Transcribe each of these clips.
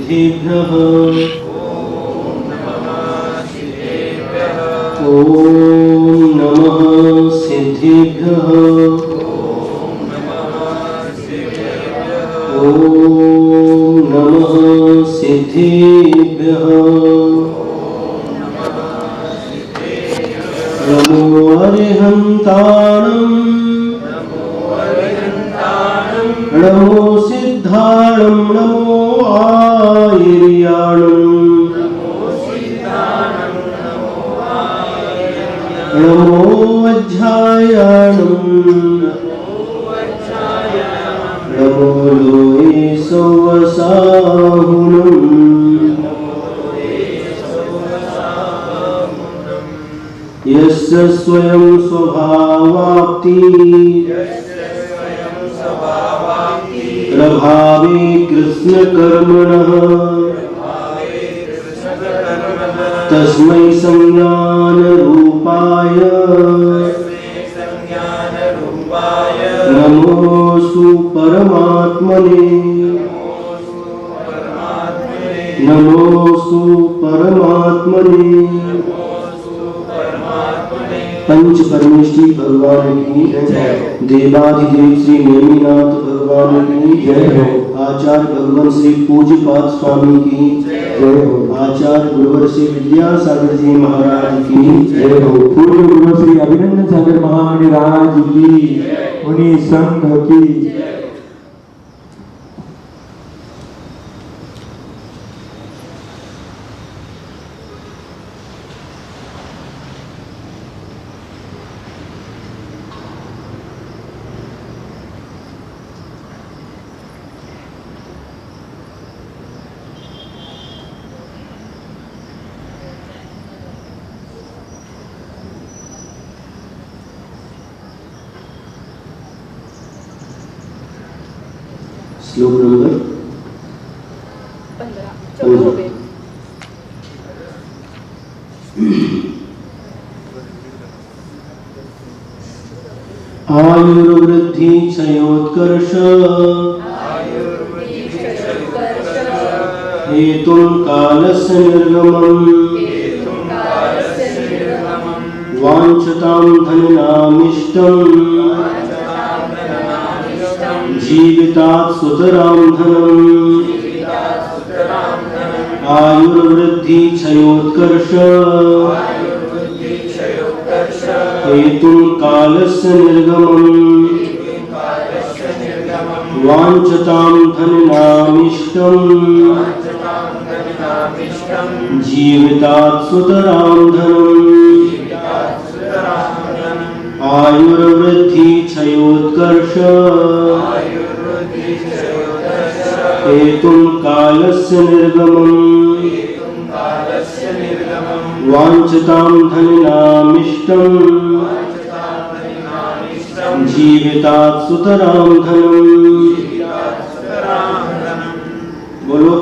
सिद्धेभ्यः ॐ नमः सिद्धेभ्यः ॐ नमः सिद्धेभ्यः ॐ नमः सिद्धेभ्यः नमो अरिहन्ताणं नमो सिद्धाणं नमो आयर्याणं नमो वज्रायाणं नमो लोये सौवसाहुनं यस्य स्वयं स्वभावाप्ति प्रभावे कृष्णकर्मणः तस्मै संज्ञानरूपाय नमोऽस्तु परमात्मने नमोऽस्तु परमात्मने। पंच परमेष्ठी भगवान की जय। देवाधिदेव श्री नेमिनाथ भगवान की जय हो। आचार्य भगवान श्री पूज्यपाद स्वामी की जय हो। आचार्य गुरुवर श्री विद्यासागर जी महाराज की जय हो। पूज्य गुरु श्री अभिनंदन सागर महाराज की उन्हीं संघ की। श्लोक नंबर 15। आयुर्वृद्धि क्षयोत्कर्ष हेतुं कालस्य निर्गमम् वाञ्छतां धननामिष्टम् जीवितात् सुतरां धनम् आयुर्वृद्धि क्षयोत्कर्ष हेतुं कालस्य निर्गमम् वाञ्छतां धननामिष्टम् जीवितात् सुतरां धनम् आयुर्वृद्धि क्षयोत्कर्ष हेतुं कालस्य निर्गमम् वाञ्छतां धननामिष्टम् जीवितात् सुतरां धनम्। बोलो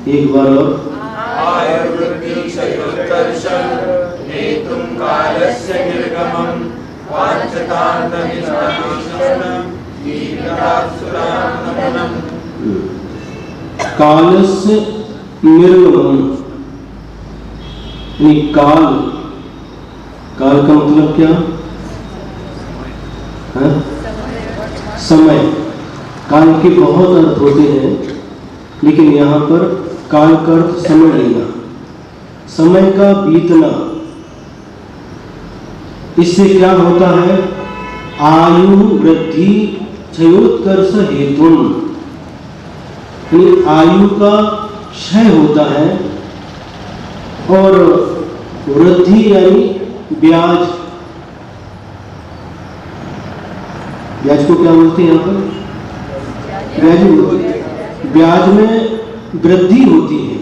एक बार और। आयुर्वृद्धि क्षयोत्कर्ष हेतुं कालस्य निर्गमम् वाञ्छतां धननामिष्टम् जीवितात् सुतरां धनम्। कालस्य निर्गमम् यानी काल का मतलब क्या है? समय। काल के बहुत अर्थ होते हैं, लेकिन यहाँ पर काल का अर्थ समय लेना, समय का बीतना। इससे क्या होता है? आयु वृद्धि क्षयोत्कर्ष हेतुम, आयु का क्षय होता है और वृद्धि यानी ब्याज। ब्याज को क्या बोलते हैं यहाँ पर? ब्याज बोलते हैं। ब्याज में वृद्धि होती है।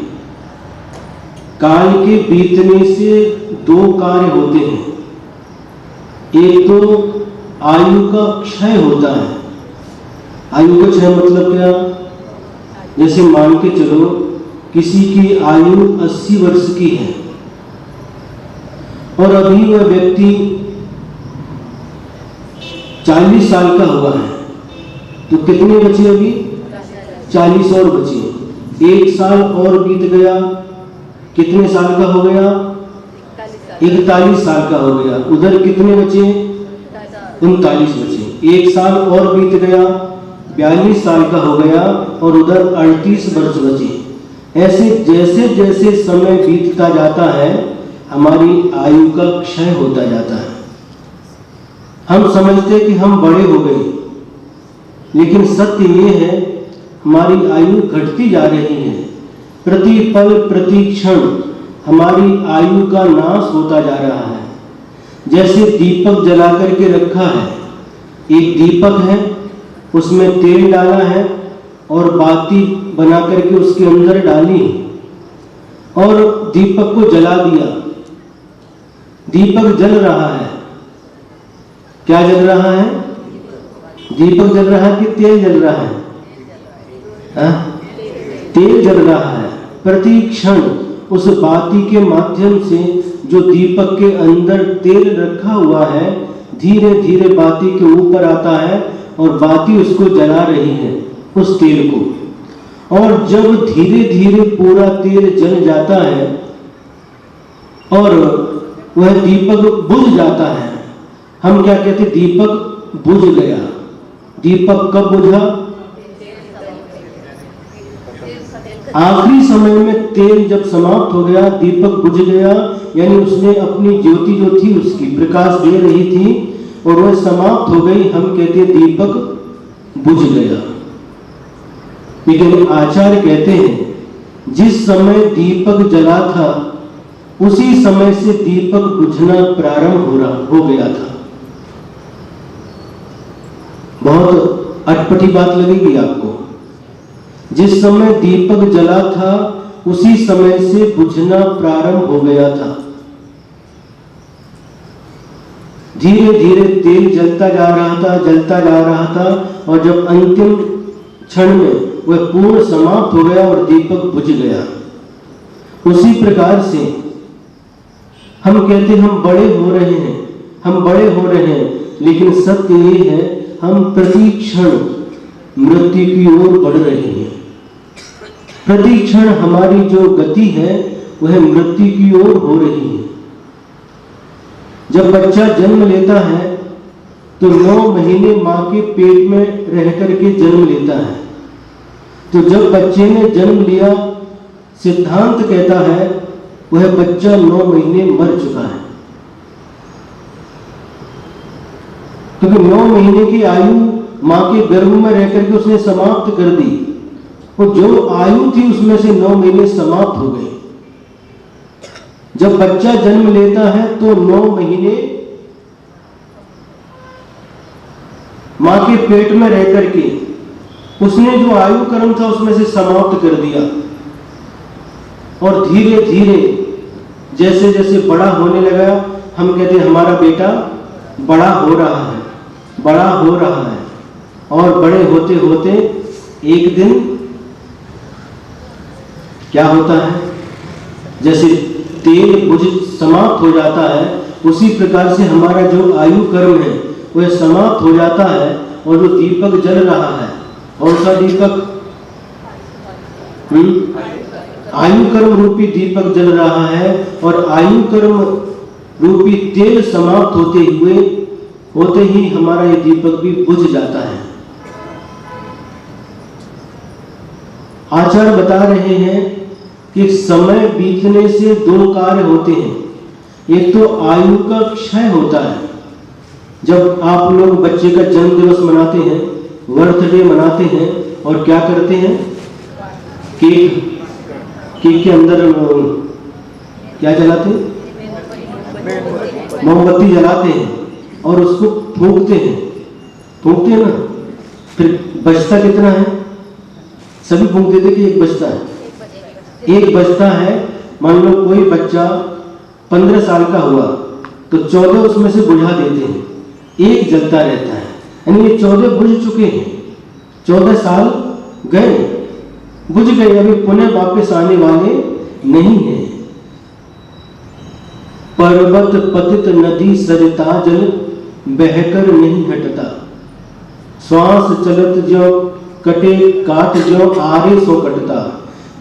काल के बीतने से दो कार्य होते हैं। एक तो आयु का क्षय होता है। आयु का क्षय मतलब क्या? जैसे मान के चलो किसी की आयु 80 वर्ष की है और अभी वह व्यक्ति 40 साल का हुआ है, तो कितने बचे अभी? 40 और बचे। 1 साल और बीत गया, कितने साल का हो गया? 41 साल का हो गया। उधर कितने बचे? 39 बचे। 1 साल और बीत गया, 42 साल का हो गया, और उधर 38 वर्ष बचे। ऐसे जैसे जैसे समय बीतता जाता है, हमारी आयु का क्षय होता जाता है। हम समझते कि हम बड़े हो गए, लेकिन सत्य ये है हमारी आयु घटती जा रही है। प्रति पल प्रति क्षण हमारी आयु का नाश होता जा रहा है। जैसे दीपक जला करके रखा है, एक दीपक है, उसमें तेल डाला है और बाती बना करके उसके अंदर डाली और दीपक को जला दिया। दीपक जल रहा है। क्या जल रहा है? दीपक जल रहा है कि तेल जल रहा है? तेल जल रहा है। प्रति क्षण उस बाती के माध्यम से जो दीपक के अंदर तेल रखा हुआ है, धीरे धीरे बाती के ऊपर आता है और बाती उसको जला रही है, उस तेल को। और जब धीरे धीरे पूरा तेल जल जाता है और वह दीपक बुझ जाता है, हम क्या कहते? दीपक बुझ गया। दीपक कब बुझा? आखिरी समय में तेल जब समाप्त हो गया, दीपक बुझ गया, यानी उसने अपनी ज्योति जो थी उसकी प्रकाश दे रही थी और वह समाप्त हो गई। हम कहते दीपक बुझ गया। लेकिन आचार्य कहते हैं जिस समय दीपक जला था उसी समय से दीपक बुझना प्रारंभ हो गया था। बहुत अटपटी बात लगेगी आपको। जिस समय दीपक जला था उसी समय से बुझना प्रारंभ हो गया था। धीरे धीरे तेल जलता जा रहा था, जलता जा रहा था, और जब अंतिम क्षण में वह पूर्ण समाप्त हो गया और दीपक बुझ गया। उसी प्रकार से हम कहते हैं हम बड़े हो रहे हैं, हम बड़े हो रहे हैं, लेकिन सत्य ये है हम प्रति क्षण मृत्यु की ओर बढ़ रहे हैं। प्रति क्षण हमारी जो गति है वह मृत्यु की ओर हो रही है। जब बच्चा जन्म लेता है तो 9 महीने मां के पेट में रह करके जन्म लेता है। तो जब बच्चे ने जन्म लिया, सिद्धांत कहता है वह बच्चा 9 महीने मर चुका है, क्योंकि 9 महीने की आयु मां के गर्भ में रह करके उसने समाप्त कर दी। और जो आयु थी उसमें से 9 महीने समाप्त हो गए। जब बच्चा जन्म लेता है तो 9 महीने मां के पेट में रह करके उसने जो आयु कर्म था उसमें से समाप्त कर दिया। और धीरे धीरे जैसे जैसे बड़ा होने लगा, हम कहते हैं हमारा बेटा बड़ा हो रहा है, बड़ा हो रहा है। और बड़े होते होते एक दिन क्या होता है, जैसे तेल बुझ समाप्त हो जाता है, उसी प्रकार से हमारा जो आयु कर्म है वह समाप्त हो जाता है। और जो दीपक जल रहा है, कौन सा दीपक? आयु कर्म रूपी दीपक जल रहा है। और आयु कर्म रूपी तेल समाप्त होते ही हमारा ये दीपक भी बुझ जाता है। आचार्य बता रहे हैं कि समय बीतने से 2 कार्य होते हैं। एक तो आयु का क्षय होता है। जब आप लोग बच्चे का जन्म दिवस मनाते हैं, बर्थडे मनाते हैं, और क्या करते हैं? केक के अंदर क्या जलाते हैं? मोमबत्ती जलाते हैं और उसको फूंकते हैं ना। फिर बचता कितना है? सभी फूंक देते कि एक बचता है। एक बचता है। मान लो कोई बच्चा 15 साल का हुआ तो 14 उसमें से बुझा देते हैं, एक जलता रहता है। यानी ये 14 बुझ चुके हैं, 14 साल गए, बुझ गए, अभी पुनः वापस आने वाले नहीं है। पर्वत पतित नदी सरिता जल बहकर नहीं हटता। श्वास चलत जो कटे काट जो आरे सो कटता।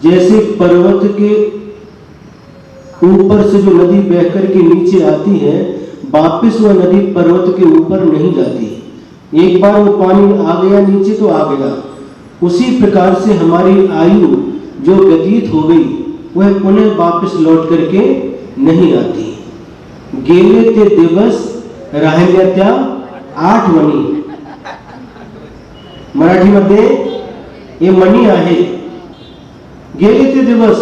जैसे पर्वत के ऊपर से जो नदी बहकर के नीचे आती है, वापस वह नदी पर्वत के ऊपर नहीं जाती। एक बार वो पानी आ गया नीचे तो आ गया। उसी प्रकार से हमारी आयु जो व्यतीत हो गई वह पुनः वापस लौट करके नहीं आती। गेले ते दिवस राहिल्या त्या 8 मणी। मराठीमध्ये ये मणी आहे। गेले ते दिवस,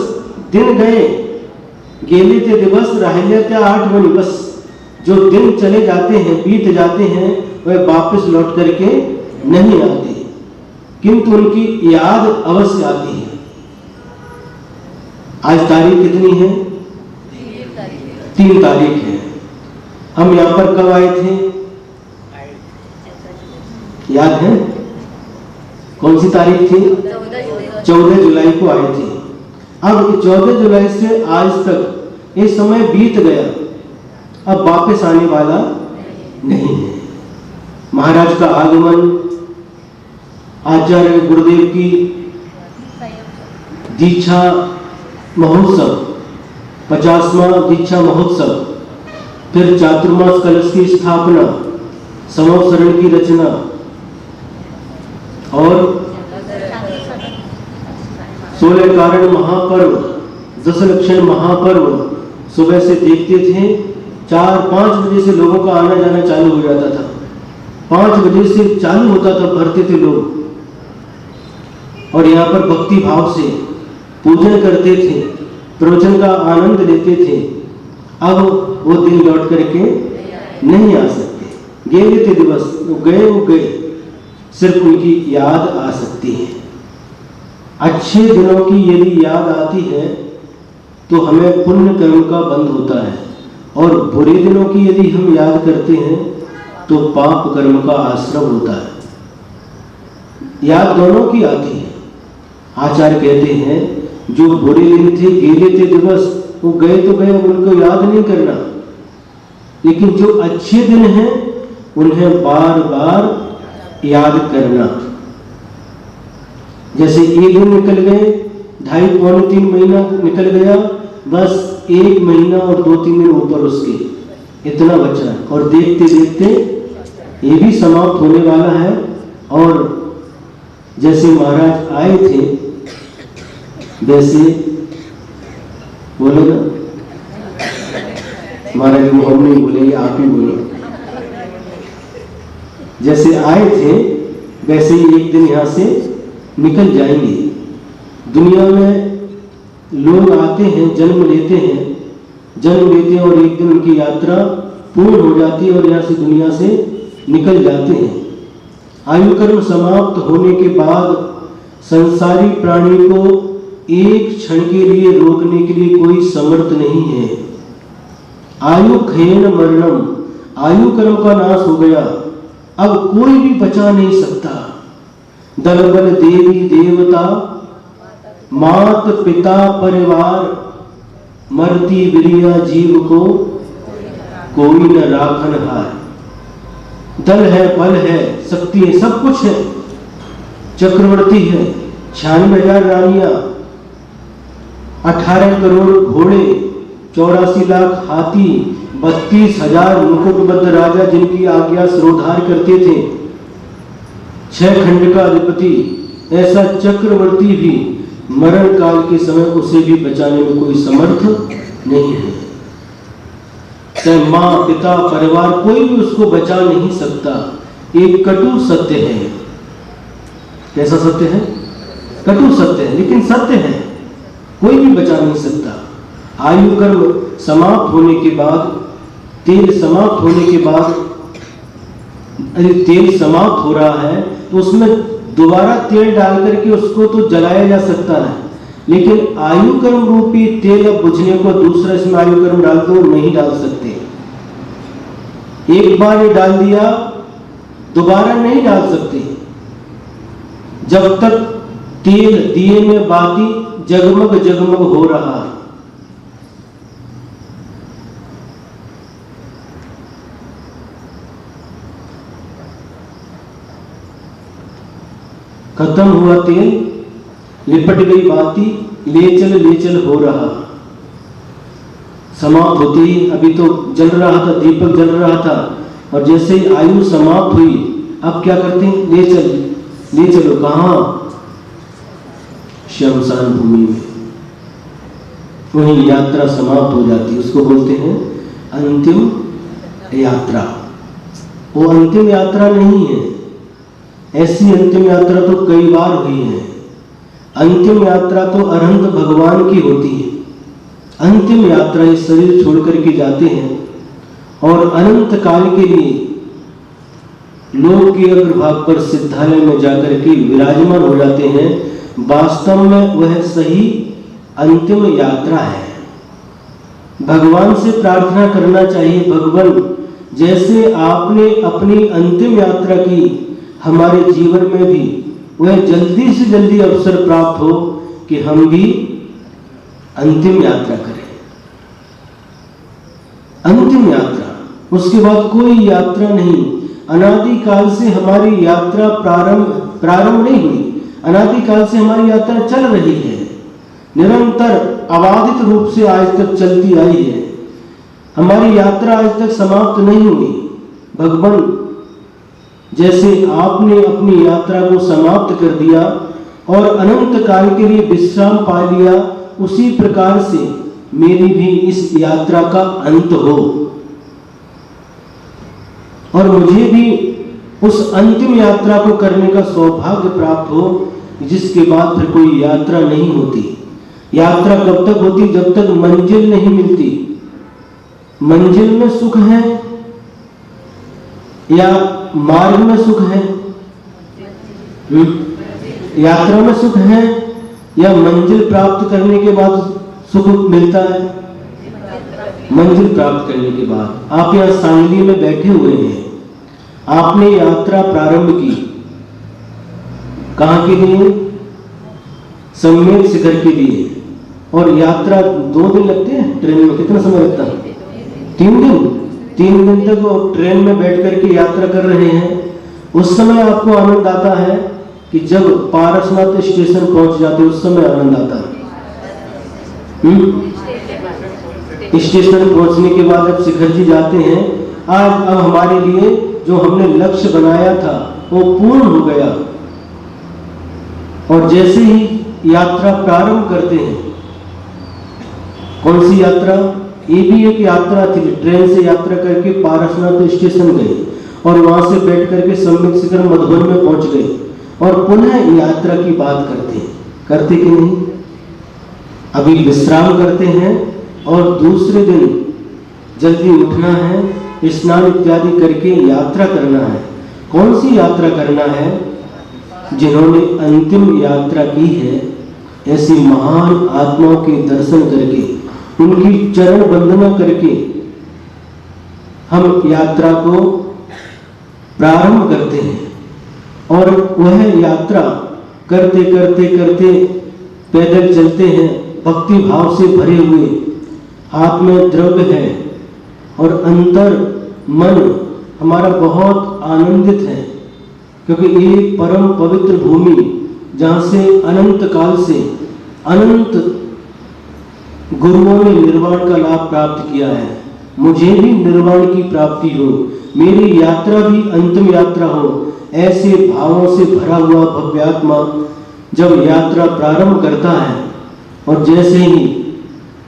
दिन गए, गेले ते दिवस राहिल्या त्या 8 मणी। बस जो दिन चले जाते हैं, बीत जाते हैं, वह वापस लौट करके नहीं आते, किंतु उनकी याद अवश्य आती है। आज तारीख कितनी है? 3 तारीख है। हम यहां पर कब आए थे? याद है? कौन सी तारीख थी? 14 जुलाई को आए थे। अब 14 जुलाई से आज तक ये समय बीत गया, अब वापस आने वाला नहीं है। महाराज का आगमन, आचार्य गुरुदेव की दीक्षा महोत्सव, 50वां दीक्षा महोत्सव, फिर चातुर्मास कलश की स्थापना, संवत्सरण की रचना और 16 कारण महापर्व, दशलक्षण महापर्व सुबह से देखते थे। 4-5 बजे से लोगों का आना जाना चालू हो जाता था। 5 बजे से चालू होता था, भरते थे लोग और यहाँ पर भक्ति भाव से पूजन करते थे, प्रवचन का आनंद लेते थे। अब वो दिन लौट करके नहीं आ सकते। गेले ते दिवस, वो गए, सिर्फ उनकी याद आ सकती है। अच्छे दिनों की यदि याद आती है तो हमें पुण्य कर्म का बंध होता है, और बुरे दिनों की यदि हम याद करते हैं तो पाप कर्म का आश्रम होता है। याद दोनों की आती है। आचार्य कहते हैं जो बुरे दिन थे, गेले थे दिवस, वो गए तो गए, उनको याद नहीं करना, लेकिन जो अच्छे दिन हैं उन्हें बार बार याद करना। जैसे एक दिन निकल गए, 2.5-3 महीना निकल गया, बस 1 महीना और 2-3 दिन ऊपर उसके इतना बचा, और देखते देखते ये भी समाप्त होने वाला है। और जैसे महाराज आए थे वैसे बोलो ना, महाराज वो हम नहीं बोलेंगे, आप ही बोलो। जैसे आए थे वैसे ही एक दिन यहाँ से निकल जाएंगे। दुनिया में लोग आते हैं, जन्म लेते हैं और एक दिन उनकी यात्रा पूर्ण हो जाती है और यहाँ से दुनिया से निकल जाते हैं। आयु कर्म समाप्त होने के बाद संसारी प्राणी को एक क्षण के लिए रोकने के लिए कोई समर्थ नहीं है। आयु खेन मरणम, आयु कर्म का नाश हो गया, अब कोई भी बचा नहीं सकता। दल बल देवी देवता मात पिता परिवार, मरती बिरिया जीव को कोई न राखन हार। दल है, बल है, शक्ति है, सब कुछ है, चक्रवर्ती है, 96,000 रानियां, 18 करोड़ घोड़े, 84 लाख हाथी, 32,000 मुकुटबद्ध राजा जिनकी आज्ञा सिरोधार करते थे, 6 खंड का अधिपति, ऐसा चक्रवर्ती भी मरण काल के समय उसे भी बचाने में कोई समर्थ नहीं है। चाहे माँ पिता परिवार, कोई भी उसको बचा नहीं सकता। एक कटु सत्य है। कैसा सत्य है? कटु सत्य है, लेकिन सत्य है, कोई भी बचा नहीं सकता। आयु कर्म समाप्त होने के बाद, तेल समाप्त होने के बाद, यदि तेल समाप्त हो रहा है तो उसमें दोबारा तेल डाल करके उसको तो जलाया जा सकता है, लेकिन आयु कर्म रूपी तेल अब बुझने को दूसरा इसमें आयु कर्म डाल दो, नहीं डाल सकते। एक बार ये डाल दिया, दोबारा नहीं डाल सकते। जब तक तेल दिए में बाती जगमग जगमग हो रहा, खत्म हुआ तेल, लिपट गई बाती, ले चल हो रहा। समाप्त होती ही, अभी तो जल रहा था, दीपक जल रहा था, और जैसे ही आयु समाप्त हुई, अब क्या करते हैं? ले चलो कहाँ? शमशान भूमि में। वही यात्रा समाप्त हो जाती है। उसको बोलते हैं अंतिम यात्रा। वो अंतिम यात्रा नहीं है, ऐसी अंतिम यात्रा तो कई बार हुई है। अंतिम यात्रा तो अरहंत भगवान की होती है। अंतिम यात्रा इस शरीर छोड़ करके जाते हैं और अनंत काल के लिए लोक के अग्रभाग पर सिद्धालय में जाकर के विराजमान हो जाते हैं। वास्तव में वह सही अंतिम यात्रा है। भगवान से प्रार्थना करना चाहिए, भगवान जैसे आपने अपनी अंतिम यात्रा की, हमारे जीवन में भी वह जल्दी से जल्दी अवसर प्राप्त हो कि हम भी अंतिम यात्रा करें। अंतिम यात्रा, उसके बाद कोई यात्रा नहीं। अनादिकाल से हमारी यात्रा प्रारंभ नहीं हुई, अनादिकाल से हमारी यात्रा चल रही है, निरंतर अबाधित रूप से आज तक चलती आई है। हमारी यात्रा आज तक समाप्त नहीं हुई। भगवान जैसे आपने अपनी यात्रा को समाप्त कर दिया और अनंत काल के लिए विश्राम पा लिया, उसी प्रकार से मेरी भी इस यात्रा का अंत हो और मुझे भी उस अंतिम यात्रा को करने का सौभाग्य प्राप्त हो, जिसके बाद फिर कोई यात्रा नहीं होती। यात्रा कब तक होती? जब तक मंजिल नहीं मिलती। मंजिल में सुख है या मार्ग में सुख है? यात्रा में सुख है या मंजिल प्राप्त करने के बाद सुख मिलता है? मंजिल प्राप्त करने के बाद। आप यहाँ सांगली में बैठे हुए हैं, आपने यात्रा प्रारंभ की, कहाँ के लिए? सम्यक शिखर के लिए। और यात्रा 2 दिन लगते हैं ट्रेन में। कितना समय लगता है? 3 दिन। 3 दिन तक वो ट्रेन में बैठ करके यात्रा कर रहे हैं। उस समय आपको आनंद आता है कि जब पारसनाथ स्टेशन पहुंच जाते, उस समय आनंद आता है। स्टेशन पहुंचने के बाद अब शिखर जी जाते हैं। आज अब हमारे लिए जो हमने लक्ष्य बनाया था वो पूर्ण हो गया। और जैसे ही यात्रा प्रारंभ करते हैं, कौन सी यात्रा? ये भी एक यात्रा थी। ट्रेन से यात्रा करके पारसनाथ स्टेशन गए और वहां से बैठ करके सम्यक शिखर मधुबन में पहुंच गए और पुनः यात्रा की बात करते कि नहीं? अभी विश्राम करते हैं और दूसरे दिन जल्दी उठना है, स्नान इत्यादि करके यात्रा करना है। कौन सी यात्रा करना है? जिन्होंने अंतिम यात्रा की है, ऐसी महान आत्माओं के दर्शन करके, उनकी चरण वंदना करके हम यात्रा को प्रारंभ करते हैं। और वह यात्रा करते करते करते पैदल चलते हैं, भक्ति भाव से भरे हुए। हाथ में द्रव्य है और अंतर मन हमारा बहुत आनंदित है, क्योंकि ये परम पवित्र भूमि जहाँ से अनंत काल से अनंत गुरुओं ने निर्वाण का लाभ प्राप्त किया है। मुझे भी निर्वाण की प्राप्ति हो, मेरी यात्रा भी अंतिम यात्रा हो। ऐसे भावों से भरा हुआ भव्यात्मा जब यात्रा प्रारंभ करता है और जैसे ही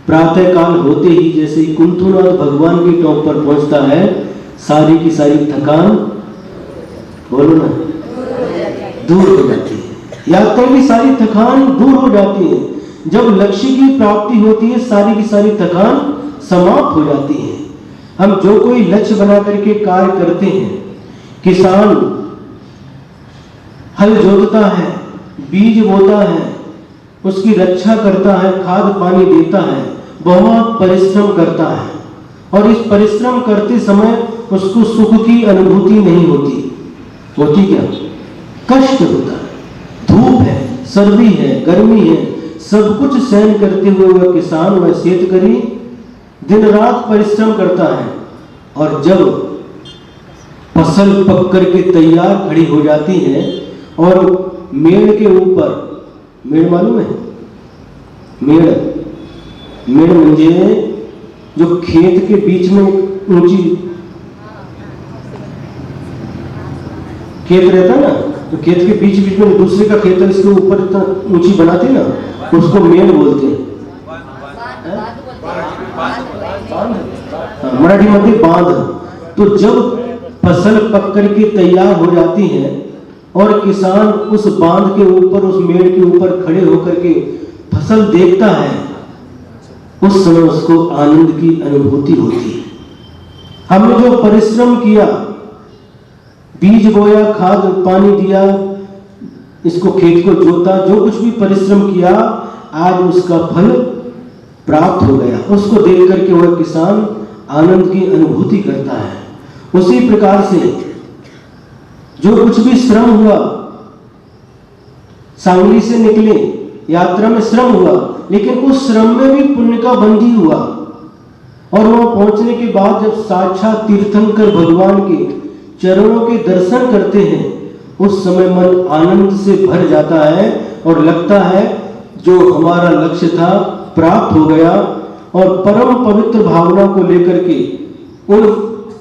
प्रातः काल होते ही जैसे ही कुंथुनाथ भगवान की टॉप पर पहुंचता है, सारी की सारी थकान, बोलो ना, दूर हो जाती है। यात्रा की सारी थकान दूर हो जाती है। जब लक्ष्य की प्राप्ति होती है, सारी की सारी थकान समाप्त हो जाती है। हम जो कोई लक्ष्य बना करके कार्य करते हैं, किसान हल जोतता है, बीज बोता है, उसकी रक्षा करता है, खाद पानी देता है, बहुत परिश्रम करता है और इस परिश्रम करते समय उसको सुख की अनुभूति नहीं होती क्या? कष्ट होता है, धूप है, सर्दी है, गर्मी है, सब कुछ सहन करते हुए वह किसान, वह शेतकरी दिन रात परिश्रम करता है। और जब फसल पक करके तैयार खड़ी हो जाती है और मेड़ के ऊपर, मेड़ मालूम है? मेड़, मेड़ म्हणजे जो खेत के बीच में ऊंची खेत रहता ना, तो खेत के बीच बीच में दूसरे का खेत है, इसके ऊपर इतना ऊंची बनाते ना, उसको मेड़ बोलते हैं। मराठी में बांध। तो जब फसल पक करके तैयार हो जाती है और किसान उस बांध के ऊपर, उस मेड़ के ऊपर खड़े होकर के फसल देखता है, उस समय उसको आनंद की अनुभूति होती है। हमने जो परिश्रम किया, बीज बोया, खाद पानी दिया, इसको खेत को जोता, जो कुछ भी परिश्रम किया, आज उसका फल प्राप्त हो गया। उसको देख करके वह किसान आनंद की अनुभूति करता है। उसी प्रकार से जो कुछ भी श्रम हुआ, सांगली से निकले, यात्रा में श्रम हुआ, लेकिन उस श्रम में भी पुण्य का बंधी हुआ, और वहां पहुंचने के बाद जब साक्षात तीर्थंकर भगवान के चरणों के दर्शन करते हैं, उस समय मन आनंद से भर जाता है और लगता है जो हमारा लक्ष्य था प्राप्त हो गया। और परम पवित्र भावना को लेकर के उन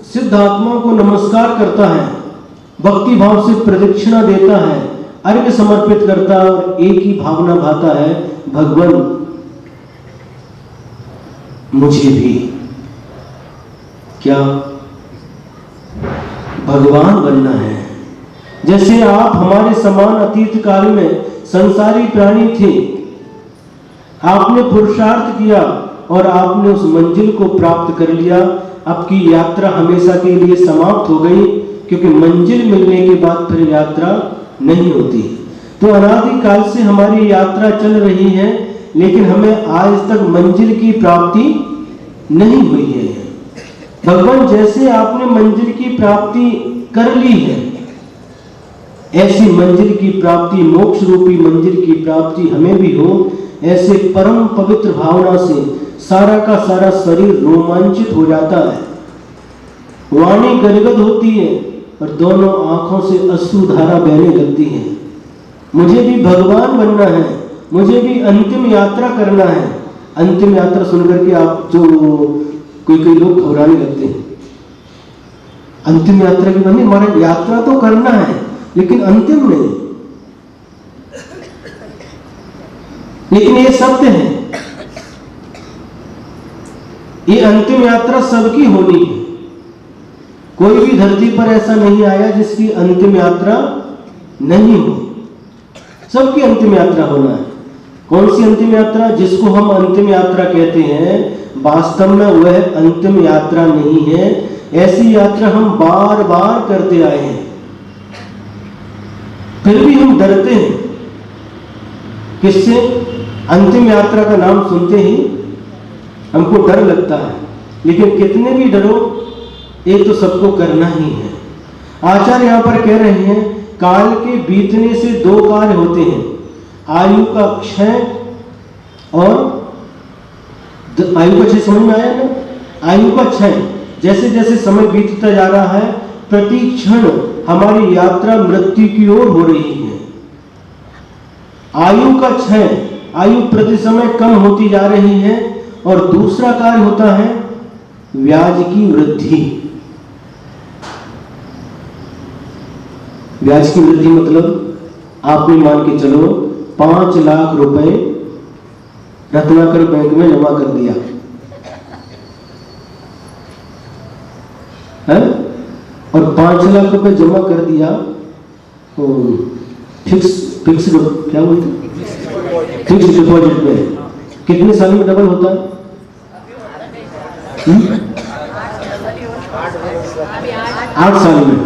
सिद्ध आत्माओं को नमस्कार करता है, भक्ति भाव से प्रदक्षिणा देता है, अर्घ्य समर्पित करता है, और एक ही भावना भाता है, भगवान मुझे भी क्या भगवान बनना है। जैसे आप हमारे समान अतीत काल में संसारी प्राणी थे, आपने पुरुषार्थ किया और आपने उस मंजिल को प्राप्त कर लिया। आपकी यात्रा हमेशा के लिए समाप्त हो गई, क्योंकि मंजिल मिलने के बाद फिर यात्रा नहीं होती। तो अनादि काल से हमारी यात्रा चल रही है, लेकिन हमें आज तक मंजिल की प्राप्ति नहीं हुई है। भगवान, जैसे आपने मंजिल की प्राप्ति कर ली है, ऐसी मंजिल की प्राप्ति, मोक्ष रूपी मंजिल की प्राप्ति हमें भी हो। ऐसे परम पवित्र भावना से सारा का सारा शरीर रोमांचित हो जाता है, वाणी गदगद होती है और दोनों आंखों से अश्रुधारा बहने लगती है। मुझे भी भगवान बनना है, मुझे भी अंतिम यात्रा करना है। अंतिम यात्रा सुनकर के आप जो कोई लोग घबराने लगते हैं। अंतिम यात्रा की बनी, हमारा यात्रा तो करना है लेकिन अंतिम नहीं। लेकिन ये सत्य है, ये अंतिम यात्रा सबकी होनी है। कोई भी धरती पर ऐसा नहीं आया जिसकी अंतिम यात्रा नहीं हो। सबकी अंतिम यात्रा होना है। कौन सी अंतिम यात्रा? जिसको हम अंतिम यात्रा कहते हैं, वास्तव में वह अंतिम यात्रा नहीं है। ऐसी यात्रा हम बार बार करते आए हैं, फिर भी हम डरते हैं। किससे? अंतिम यात्रा का नाम सुनते ही हमको डर लगता है। लेकिन कितने भी डरो, एक तो सबको करना ही है। आचार्य यहां पर कह रहे हैं, काल के बीतने से दो कार्य होते हैं, आयु का क्षय और आयु का क्षय। समझ में आया ना? आयु का क्षय। जैसे जैसे समय बीतता जा रहा है, प्रति क्षण हमारी यात्रा मृत्यु की ओर हो रही है। आयु का क्षय, आयु प्रति समय कम होती जा रही है। और दूसरा कार्य होता है व्याज की वृद्धि। व्याज की वृद्धि मतलब आपने मान के चलो 5 लाख रुपए रत्नाकर बैंक में जमा कर दिया है, और 5 लाख रुपए जमा कर दिया तो फिक्स क्या बोलते हैं, फिक्स डिपॉजिट में कितने साल में डबल होता है? 8 साल में।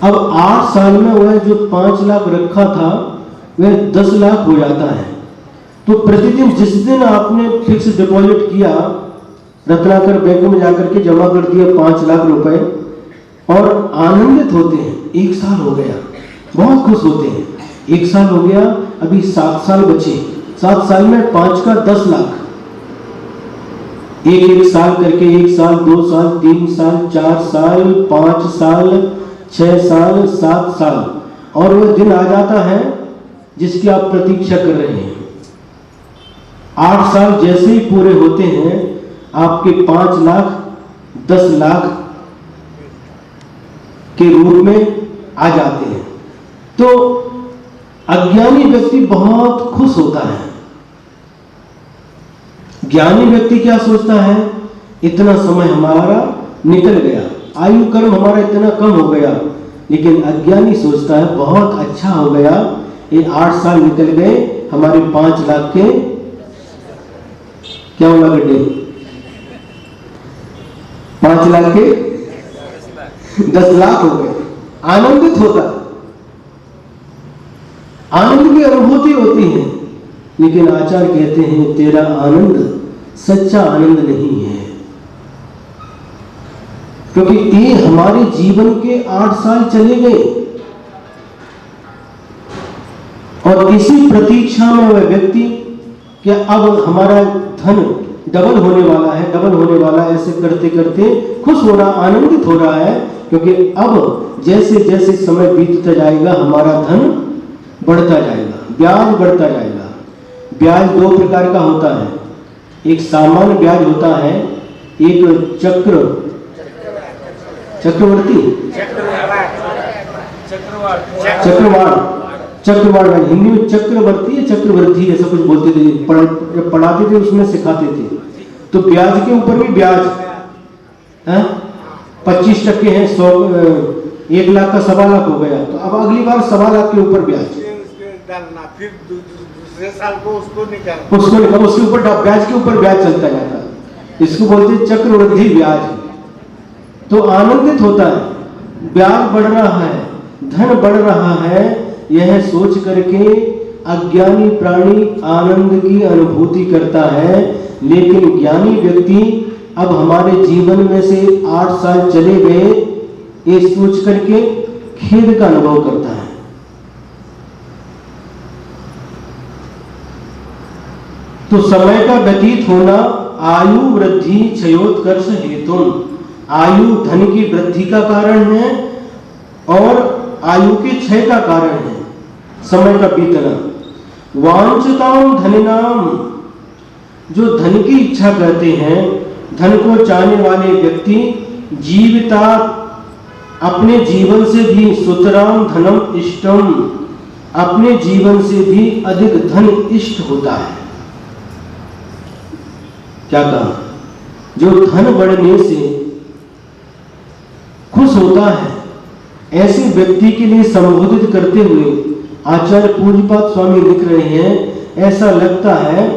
अब 8 साल में वह जो 5 लाख रखा था वह 10 लाख हो जाता है। तो प्रतिदिन जिस दिन आपने फिक्स डिपॉजिट किया, रत्नाकर बैंक में जाकर के जमा कर दिया 5 लाख रुपए, और आनंदित होते हैं। 1 साल हो गया, बहुत खुश होते हैं। 1 साल हो गया, अभी 7 साल बचे। 7 साल में 5 का 10 लाख, एक साल करके 1 साल, 2 साल, 3 साल, 4 साल, 5 साल, 6 साल, 7 साल, और वह दिन आ जाता है जिसकी आप प्रतीक्षा कर रहे हैं। 8 साल जैसे ही पूरे होते हैं आपके 5 लाख 10 लाख के रूप में आ जाते हैं। तो अज्ञानी व्यक्ति बहुत खुश होता है। ज्ञानी व्यक्ति क्या सोचता है, इतना समय हमारा निकल गया, आयु कर्म हमारा इतना कम हो गया। लेकिन अज्ञानी सोचता है बहुत अच्छा हो गया, ये 8 साल निकल गए, हमारे 5 लाख के क्या होगा गड्ढे, 5 लाख के 10 लाख हो गए। आनंदित होता है, आनंद की अनुभूति होती है। लेकिन आचार्य कहते हैं तेरा आनंद सच्चा आनंद नहीं है, क्योंकि ये हमारे जीवन के 8 साल चले गए और इसी प्रतीक्षा में वह व्यक्ति कि अब हमारा धन डबल होने वाला है, डबल होने वाला है, ऐसे करते करते खुश हो रहा, आनंदित हो रहा है। क्योंकि अब जैसे जैसे समय बीतता जाएगा हमारा धन बढ़ता जाएगा, ब्याज बढ़ता जाएगा। ब्याज 2 प्रकार का होता है, एक सामान्य ब्याज होता है, एक चक्रवर्ती चक्रवाड़ हिंदी में चक्रवर्ती या चक्रवृद्धि ऐसा कुछ बोलते थे, पढ़ाते थे उसमें सिखाते थे। तो ब्याज के ऊपर भी ब्याज 25% है, 1 लाख का 1.25 लाख हो गया, तो अब अगली बार 1.25 लाख के ऊपर ब्याज, फिर दूसरे साल को उसको निकाल उसके ऊपर ब्याज के ऊपर ब्याज चलता जाता है, इसको बोलते हैं चक्रवृद्धि ब्याज। तो आनंदित होता है, ब्याज बढ़ रहा है, धन बढ़ रहा है, यह सोच करके अज्ञानी प्राणी आनंद की अनुभूति करता है। लेकिन ज्ञानी व्यक्ति अब हमारे जीवन में से 8 साल चले गए, ये सोच करके खेद का अनुभव करता है। तो समय का व्यतीत होना आयु वृद्धि क्षयोत्कर्ष हेतु, आयु धन की वृद्धि का कारण है और आयु के क्षय का कारण है समय का बीतना। वांछताम धनिनाम, जो धन की इच्छा करते हैं, धन को चाहने वाले व्यक्ति जीविता अपने जीवन से भी सुतराम धनम इष्टम, अपने जीवन से भी अधिक धन इष्ट होता है। क्या कहा, जो धन बढ़ने से खुश होता है, ऐसे व्यक्ति के लिए संबोधित करते हुए आचार्य पूज्यपाद स्वामी लिख रहे हैं, ऐसा लगता है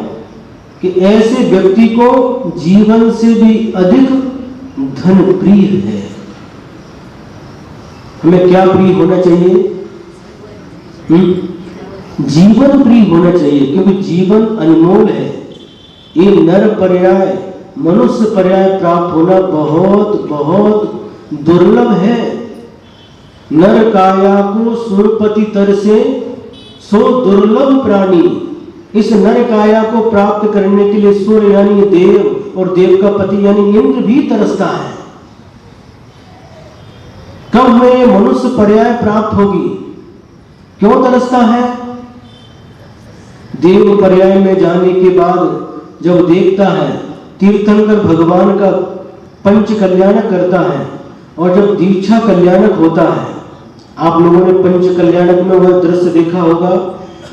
कि ऐसे व्यक्ति को जीवन से भी अधिक धन प्रिय है। हमें क्या प्रिय होना चाहिए? जीवन प्रिय होना चाहिए, क्योंकि जीवन अनमोल है। ये नर पर्याय मनुष्य पर्याय प्राप्त होना बहुत बहुत दुर्लभ है। नर काया को सुरपति तर से सो दुर्लभ प्राणी। इस नर काया को प्राप्त करने के लिए सूर्य यानी देव और देव का पति यानी इंद्र भी तरसता है। कब हमें मनुष्य पर्याय प्राप्त होगी? क्यों तरसता है? देव पर्याय में जाने के बाद जब देखता है तीर्थंकर भगवान का पंच कल्याणक करता है, और जब दीक्षा कल्याणक होता है, आप लोगों ने पंच कल्याणक में वह दृश्य देखा होगा,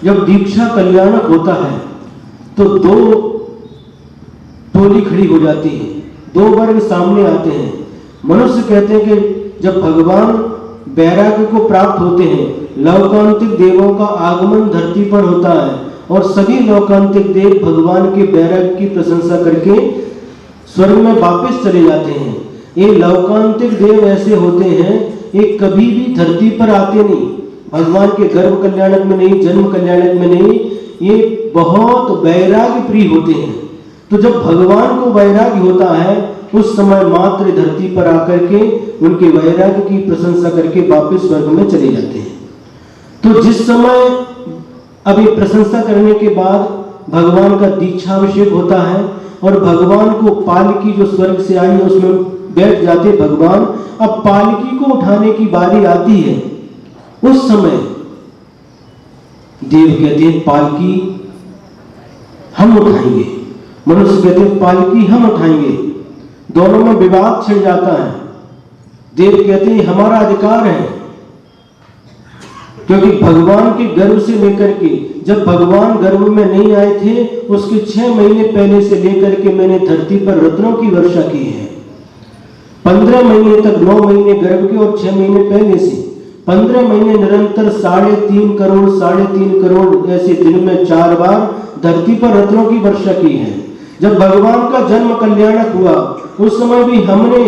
जब दीक्षा कल्याणक होता है तो 2 टोली खड़ी हो जाती है, 2 वर्ग सामने आते हैं। मनुष्य कहते हैं कि जब भगवान वैराग्य को प्राप्त होते हैं, लौकांतिक देवों का आगमन धरती पर होता है और सभी लौकांतिक देव भगवान के वैराग्य की प्रशंसा करके स्वर्ग में वापस चले जाते हैं। ये लौकांतिक देव ऐसे होते हैं, ये कभी भी धरती पर आते नहीं, भगवान के गर्भ कल्याणक में नहीं, जन्म कल्याणक में नहीं, ये बहुत वैराग्य प्रिय होते हैं। तो जब भगवान को वैराग्य होता है, उस समय मात्र धरती पर आकर के उनके वैराग्य की प्रशंसा करके वापस स्वर्ग में चले जाते हैं। तो जिस समय अभी प्रशंसा करने के बाद भगवान का दीक्षाभिषेक होता है और भगवान को पालकी जो स्वर्ग से आई है उसमें बैठ जाते भगवान, अब पालकी को उठाने की बारी आती है। उस समय देव कहते हैं पालकी हम उठाएंगे, मनुष्य कहते हैं पालकी हम उठाएंगे। दोनों में विवाद छिड़ जाता है। देव कहते हैं हमारा अधिकार है, क्योंकि भगवान के गर्भ से लेकर के, जब भगवान गर्भ में नहीं आए थे उसके 6 महीने पहले से लेकर के मैंने धरती पर रत्नों की वर्षा की है। 15 महीने तक, 9 महीने गर्भ के और 6 महीने पहले से 15 महीने निरंतर 3.5 करोड़ ऐसे दिन में 4 बार धरती पर रत्नों की वर्षा की है। जब भगवान का जन्म कल्याणक हुआ उस समय भी हमने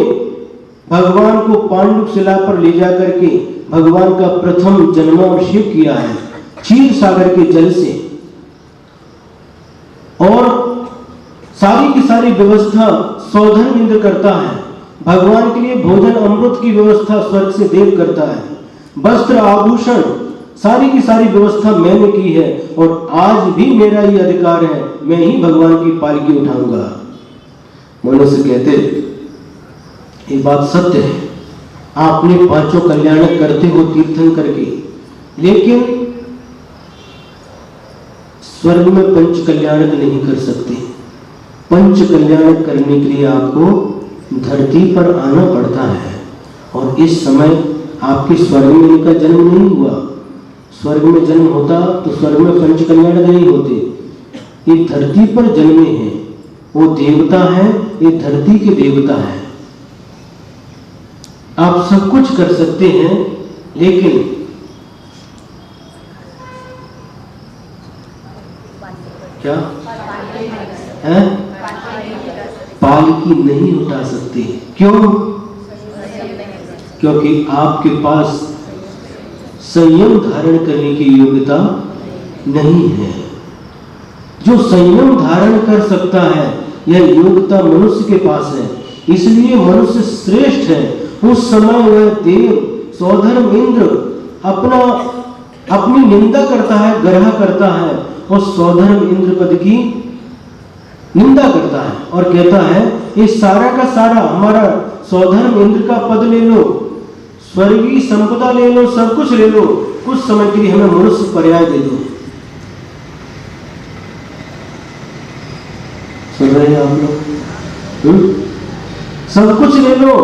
भगवान को पांडुक शिला पर ले जाकर के भगवान का प्रथम जन्माभिषेक किया है क्षीर सागर के जल से। और सारी की सारी व्यवस्था सौधर्म इंद्र करता है। भगवान के लिए भोजन अमृत की व्यवस्था स्वर्ग से देव करता है। वस्त्र आभूषण सारी की सारी व्यवस्था मैंने की है और आज भी मेरा ही अधिकार है, मैं ही भगवान की पालकी उठाऊंगा। मनुष्य कहते ये बात सत्य है, आपने 5 कल्याणक करते हो तीर्थन करके, लेकिन स्वर्ग में 5 कल्याणक नहीं कर सकते। 5 कल्याणक करने के लिए आपको धरती पर आना पड़ता है। और इस समय आपके स्वर्ग में इनका जन्म नहीं हुआ। स्वर्ग में जन्म होता तो स्वर्ग में 5 कल्याणक नहीं होते। ये धरती पर जन्मे हैं, वो देवता है, ये धरती के देवता है। आप सब कुछ कर सकते हैं, लेकिन क्या है? पालकी नहीं उठा सकते। क्यों? क्योंकि आपके पास संयम धारण करने की योग्यता नहीं है। जो संयम धारण कर सकता है यह योग्यता मनुष्य के पास है, इसलिए मनुष्य श्रेष्ठ है। उस समय वह देव सौधर्म इंद्र अपनी निंदा करता है, गर्ह करता है और सौधर्म इंद्र पद की निंदा करता है और कहता है ये सारा का सारा हमारा सौधर्म इंद्र का पद ले लो, स्वर्गीय संपदा ले लो, सब कुछ ले लो, कुछ समय के लिए हमें मनुष्य पर्याय दे दो। सुन रहे हैं आप लोग? सब कुछ ले लो,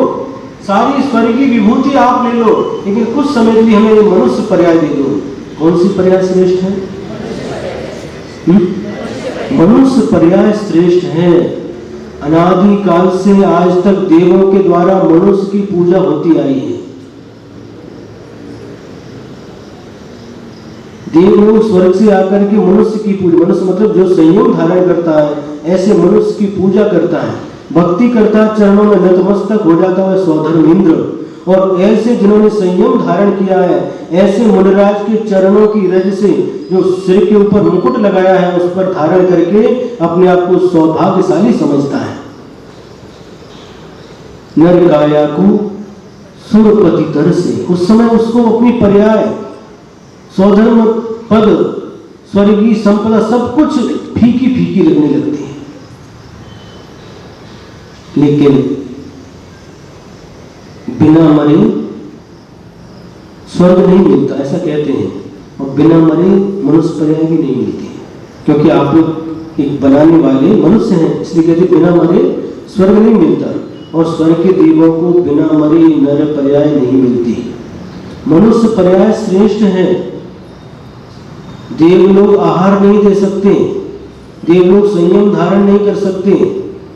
सारी स्वर्गीय विभूति आप ले लो, लेकिन कुछ समय के लिए हमें मनुष्य पर्याय दे दो। कौन सी पर्याय श्रेष्ठ है? मनुष्य पर्याय श्रेष्ठ है। अनादि काल से आज तक देवों के द्वारा मनुष्य की पूजा होती आई है। देव लोग स्वर्ग से आकर के मनुष्य की पूजा, मनुष्य मतलब जो संयम धारण करता है, ऐसे मनुष्य की पूजा करता है, भक्ति करता है, चरणों में नतमस्तक हो जाता है सौधर्म इंद्र। और ऐसे जिन्होंने संयम धारण किया है, ऐसे मुनिराज के चरणों की रज से जो सिर के ऊपर मुकुट लगाया है उस पर धारण करके अपने आप को सौभाग्यशाली समझता है। नर काया को सुरपति तर से, उस समय उसको अपनी पर्याय सौधर्म पद, स्वर्गीय संपदा सब कुछ फीकी फीकी लगने लगती है। लेकिन बिना मरे स्वर्ग नहीं मिलता, ऐसा कहते हैं। और बिना मरे मनुष्य पर्याय भी नहीं मिलती, क्योंकि आप लोग एक बनाने वाले मनुष्य हैं, इसलिए कहते बिना मरे स्वर्ग नहीं मिलता। और स्वर्ग के देवों को बिना मरे नर पर्याय नहीं मिलती। मनुष्य पर्याय श्रेष्ठ है। देव लोग आहार नहीं दे सकते, देव लोग संयम धारण नहीं कर सकते,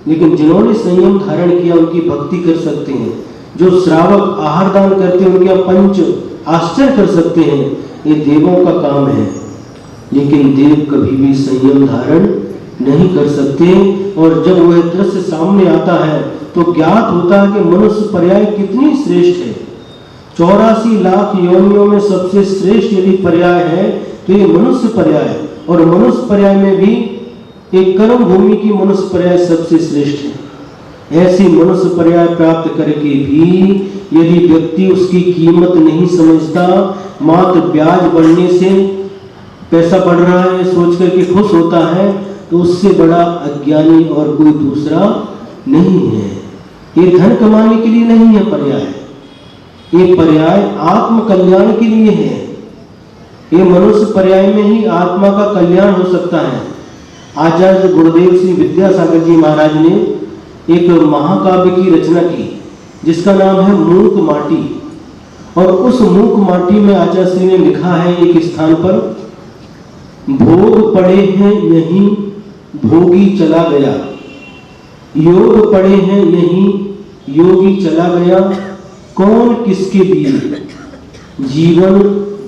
लेकिन जिन्होंने संयम धारण किया उनकी भक्ति कर सकते हैं। जो श्रावक आहार दान करते हैं उनके पंच आश्चर्य कर सकते हैं, ये देवों का काम है। लेकिन देव कभी भी संयम धारण नहीं कर सकते। और जब वह दृश्य सामने आता है तो ज्ञात होता है कि मनुष्य पर्याय कितनी श्रेष्ठ है। 84 लाख योनियों में सबसे श्रेष्ठ यदि पर्याय है तो ये मनुष्य पर्याय। और मनुष्य पर्याय में भी एक कर्म भूमि की मनुष्य पर्याय सबसे श्रेष्ठ है। ऐसी मनुष्य पर्याय प्राप्त करके भी यदि व्यक्ति उसकी कीमत नहीं समझता, मात्र ब्याज बढ़ने से पैसा बढ़ रहा है सोच करके खुश होता है, तो उससे बड़ा अज्ञानी और कोई दूसरा नहीं है। ये धन कमाने के लिए नहीं है पर्याय, ये पर्याय आत्म कल्याण के लिए है। ये मनुष्य पर्याय में ही आत्मा का कल्याण हो सकता है। आचार्य गुरुदेव श्री विद्यासागर जी महाराज ने एक महाकाव्य की रचना की जिसका नाम है मूक माटी। और उस मूक माटी में आचार्य श्री ने लिखा है एक स्थान पर, भोग पड़े हैं यहीं भोगी चला गया, योग पड़े हैं यहीं योगी चला गया, कौन किसके लिए, जीवन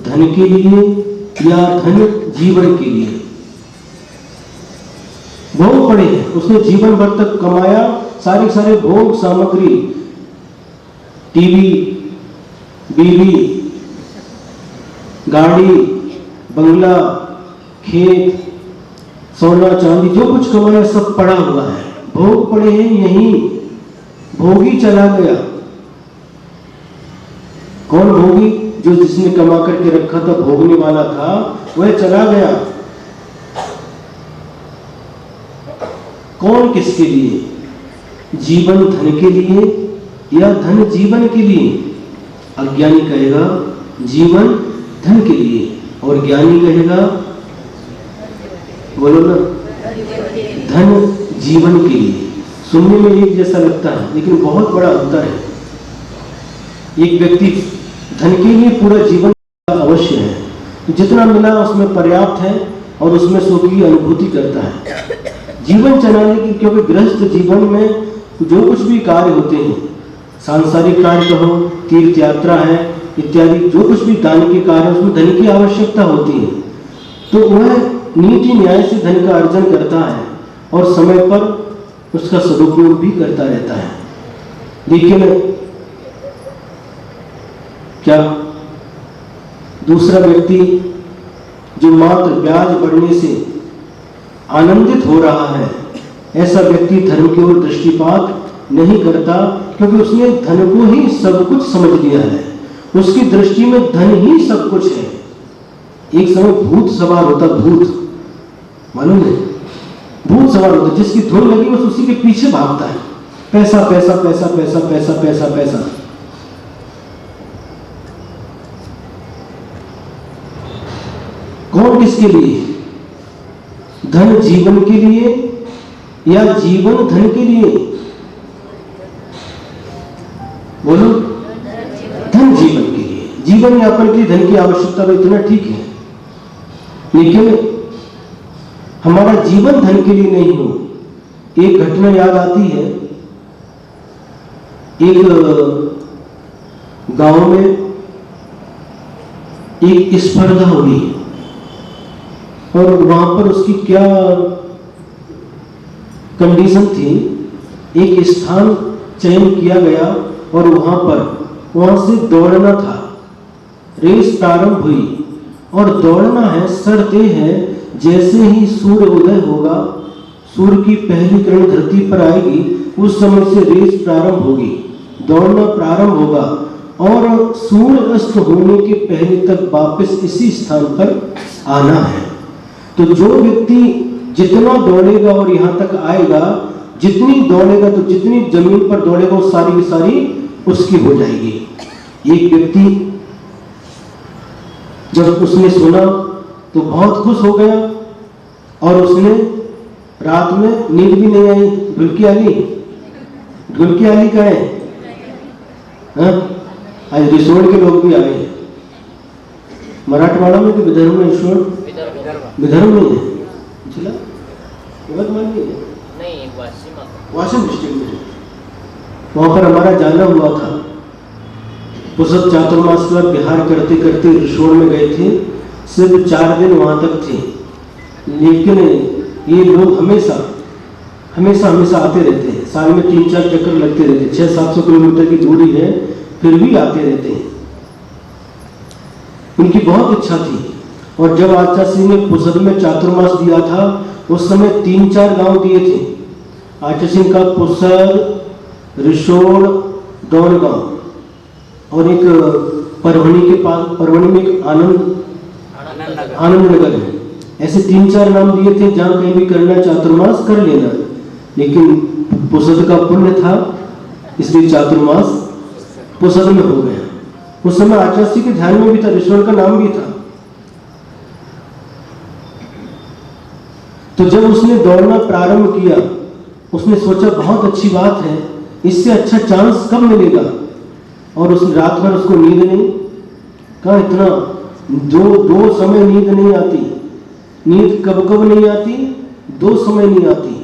धन के लिए या धन जीवन के लिए। भोग पड़े हैं, उसने जीवन भर तक कमाया, सारे भोग सामग्री, टीवी, बीवी, गाड़ी, बंगला, खेत, सोना चांदी, जो कुछ कमाया सब पड़ा हुआ है। भोग पड़े हैं यहीं भोगी चला गया। कौन भोगी? जो जिसने कमा करके रखा था, भोगने वाला था, वह चला गया। कौन किसके लिए? जीवन धन के लिए या धन जीवन के लिए? अज्ञानी कहेगा जीवन धन के लिए और ज्ञानी कहेगा, बोलो ना, धन जीवन के लिए। सुनने में एक जैसा लगता है लेकिन बहुत बड़ा अंतर है। एक व्यक्ति धन के लिए पूरा जीवन अवश्य है, जितना मिला उसमें पर्याप्त है और उसमें सुख की अनुभूति करता है। जीवन चलाने की, क्योंकि गृहस्थ जीवन में जो कुछ भी कार्य होते हैं, सांसारिक कार्य कहो, तीर्थ यात्रा है इत्यादि, जो कुछ भी दान के कार्य, उसमें धन की आवश्यकता होती है। तो वह नीति न्याय से धन का अर्जन करता है और समय पर उसका सदुपयोग भी करता रहता है। लेकिन क्या दूसरा व्यक्ति जो मात्र ब्याज बढ़ने से आनंदित हो रहा है, ऐसा व्यक्ति धर्म की ओर दृष्टिपात नहीं करता, क्योंकि उसने धन को ही सब कुछ समझ लिया है। उसकी दृष्टि में धन ही सब कुछ है। एक समय भूत सवार होता, भूत, मालूम है? भूत सवार होता, जिसकी धुन लगी बस उसी के पीछे भागता है। पैसा पैसा पैसा पैसा पैसा पैसा पैसा। कौन किसके लिए? धन जीवन के लिए या जीवन धन के लिए? बोलो। धन जीवन के लिए। जीवन यापन के लिए धन की आवश्यकता तो इतना ठीक है, लेकिन हमारा जीवन धन के लिए नहीं हो। एक घटना याद आती है, एक गांव में एक स्पर्धा हुई और वहां पर उसकी क्या कंडीशन थी, एक स्थान चयन किया गया और वहां से दौड़ना था। रेस प्रारंभ हुई और दौड़ना है, शर्त है जैसे ही सूर्य उदय होगा, सूर्य की पहली किरण धरती पर आएगी, उस समय से रेस प्रारंभ होगी, दौड़ना प्रारंभ होगा और सूर्य अस्त होने के पहले तक वापस इसी स्थान पर आना है। तो जो व्यक्ति जितना दौड़ेगा और यहां तक आएगा, जितनी दौड़ेगा, तो जितनी जमीन पर दौड़ेगा वो सारी की सारी उसकी हो जाएगी। एक व्यक्ति जब उसने सुना तो बहुत खुश हो गया और उसने रात में नींद भी नहीं आई। ढुलकी आली का है, आज रिसोर्ट के लोग भी आए हैं। मराठवाड़ा में कि विदर्भ में? रिसोर्ट विदर्भ में है, जिला नहीं, वाशिम डिस्ट्रिक्ट में। वहां पर हमारा जाना हुआ था। पुरुषोत्तम चातुर्मास का विहार करते करते रिसोर्ट में गए थे। सिर्फ 4 दिन वहां तक थे, लेकिन ये लोग हमेशा आते रहते हैं। साल में 3-4 चक्कर लगते रहते हैं। 600-700 किलोमीटर की दूरी है, फिर भी आते रहते हैं। उनकी बहुत इच्छा थी। और जब आचार्य सिंह ने पुसद में चातुर्मास दिया था, उस समय 3-4 गांव दिए थे। आचार्य सिंह का पुसद, रिसोड, डोनगांव और एक परभणी के पास, परभणी में एक आनंद नगर है। ऐसे 3-4 नाम दिए थे जहां कहीं भी करना चातुर्मास कर लेना। लेकिन पुसद का पुण्य था, इसलिए चातुर्मास पुसद में हो गया। उस समय आचार्य सिंह के ध्यान में भी था, रिसोड का नाम भी था। तो जब उसने दौड़ना प्रारंभ किया, उसने सोचा बहुत अच्छी बात है, इससे अच्छा चांस कब मिलेगा। और उस रात भर उसको नींद नहीं, कहाँ इतना दो समय नींद नहीं आती। नींद कब कब नहीं आती? 2 समय नहीं आती।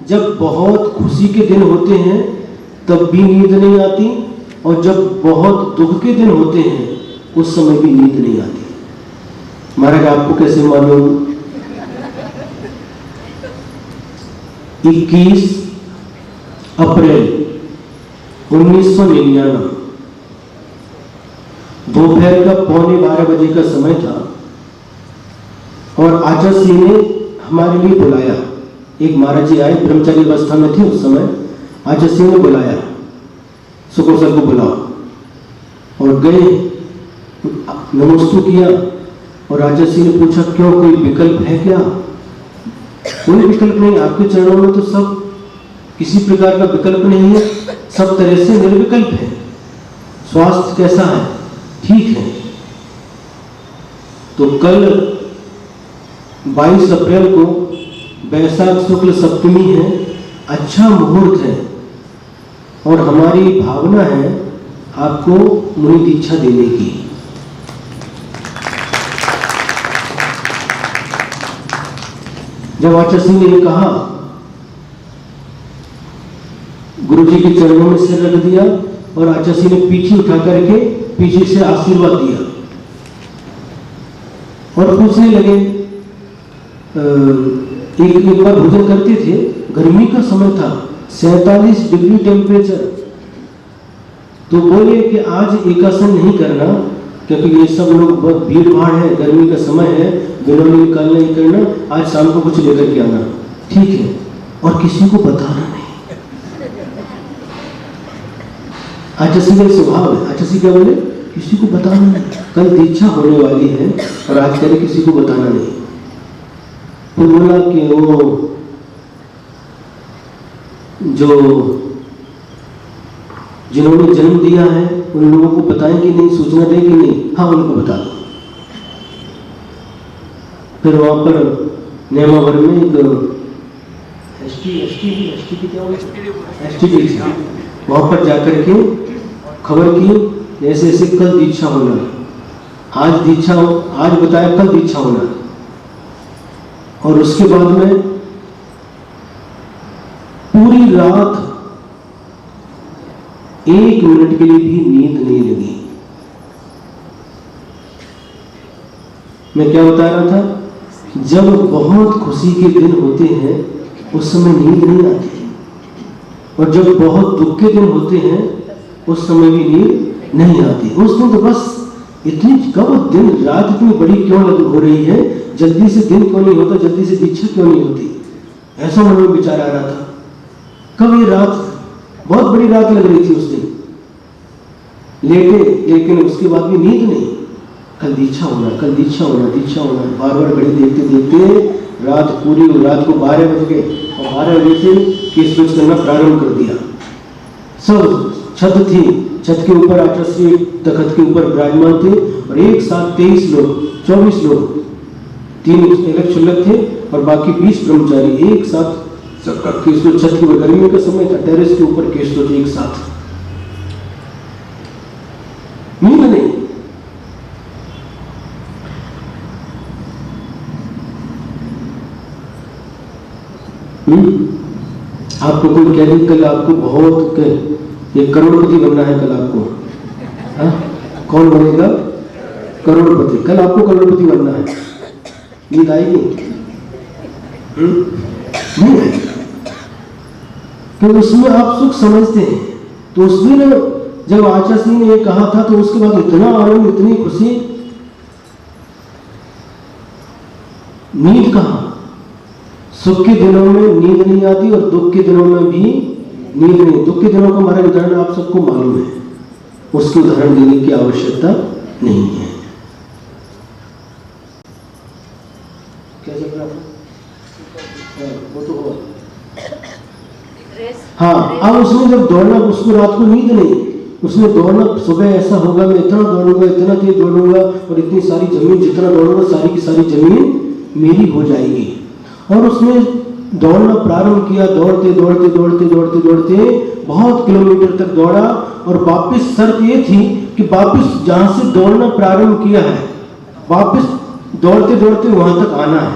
जब बहुत खुशी के दिन होते हैं तब भी नींद नहीं आती, और जब बहुत दुख के दिन होते हैं उस समय भी नींद नहीं आती। महाराज आपको कैसे मालूम? 21 अप्रैल 1999 दोपहर का 11:15 बजे का समय था, और आचार्य सिंह ने हमारे लिए बुलाया। एक महाराज जी आए, ब्रह्मचारी अवस्था में थे उस समय। आचार्य सिंह ने बुलाया, सुखो सर को बुलाओ, और गए, नमस्ते किया। और आचार्य सिंह ने पूछा, क्यों, कोई विकल्प है क्या? कोई विकल्प नहीं, आपके चरणों में तो सब, किसी प्रकार का विकल्प नहीं है, सब तरह से निर्विकल्प है। स्वास्थ्य कैसा है? ठीक है। तो कल 22 अप्रैल को वैशाख शुक्ल सप्तमी है, अच्छा मुहूर्त है, और हमारी भावना है आपको मुनि दीक्षा देने की। जब आचार्य सिंह ने कहा, गुरु जी के चरणों में सिर रख दिया, और आचार्य सिंह ने पीछे उठा करके पीछे से आशीर्वाद दिया, और पूछने लगे, एक बार भोजन करते थे, गर्मी का समय था, 47 डिग्री टेम्परेचर, तो बोले कि आज एकासन नहीं करना, क्योंकि ये सब लोग बहुत भीड़ भाड़ है, गर्मी का समय है, बिनौली निकालना नहीं करना, आज शाम को कुछ लेकर के आना। ठीक है, और किसी को बताना नहीं। आचार्य सिंह का स्वभाव है, आचार्य सिंह क्या बोले, किसी को बताना नहीं, कल दीक्षा होने वाली है, और आज कह रहे किसी को बताना नहीं। तो बोला कि वो जो जिन्होंने जन्म दिया है उन लोगों को बताएं कि नहीं, सूचना दें कि नहीं? हाँ, उनको बता दो। फिर वहां पर नेमावर में एक एसटीडी वहां पर जाकर के खबर की, ऐसे ऐसे कल दीक्षा होना, आज दीक्षा, आज बताया कल दीक्षा होना। और उसके बाद में पूरी रात 1 मिनट के लिए भी नींद नहीं लगी। मैं क्या बता रहा था, जब बहुत खुशी के दिन होते हैं उस समय नींद नहीं आती, और जब बहुत दुख के दिन होते हैं उस समय भी नींद नहीं आती। उस दिन तो बस इतनी, कब दिन रात इतनी बड़ी क्यों हो रही है, जल्दी से दिन क्यों नहीं होता, जल्दी से दीक्षा क्यों नहीं होती, ऐसा मन में विचार आ रहा था। कब ये रात, बहुत बड़ी रात लग रही थी उस दिन, लेटे, लेकिन उसके बाद भी नींद नहीं। कल दीक्षा होना, कल दीक्षा होना, दीक्षा होना, बार बार घड़ी देखते देखते रात पूरी, रात को 12 बज गए, और 12 बजे से केस रोज करना प्रारंभ कर दिया। सब छत थी, छत के ऊपर आचार्य श्री तखत के ऊपर विराजमान थे, और एक साथ 23 लोग, 24 लोग, 3 अलग शुल्लक थे और बाकी 20 ब्रह्मचारी एक साथ सबका केस रोज, छत की गर्मी का समय था, टेरेस के ऊपर केस रोज एक साथ। नींद नहीं। आपको कोई कह दे कल आपको बहुत ये करोड़पति बनना है, कल आपको, हाँ? कौन बनेगा करोड़पति? कल आपको करोड़पति बनना है, नींद आएगी? नहीं आएगी, क्योंकि उसमें आप सुख समझते हैं। तो उस दिन जब आचार्य सिंह ने ये कहा था, तो उसके बाद इतना आनंद, इतनी खुशी, नींद कहाँ? सुख के दिनों में नींद नहीं आती, और दुख के दिनों में भी नींद नहीं। दुख के दिनों का हमारा उदाहरण आप सबको मालूम है, उसके उदाहरण देने की आवश्यकता नहीं है। क्या चल रहा है? वो तो हुआ। हाँ, अब उसमें जब दौड़ना, उसको रात को नींद नहीं, उसमें दौड़ना, सुबह ऐसा होगा मैं इतना दौड़ूंगा, इतना तेज दौड़ूंगा, और इतनी सारी जमीन, जितना दौड़ूंगा सारी की सारी जमीन मेरी हो जाएगी। और उसने दौड़ना प्रारंभ किया। दौड़ते दौड़ते दौड़ते दौड़ते दौड़ते बहुत किलोमीटर तक दौड़ा और वापस शर्त ये थी कि वापस जहां से दौड़ना प्रारंभ किया है वापस दौड़ते दौड़ते वहां तक आना है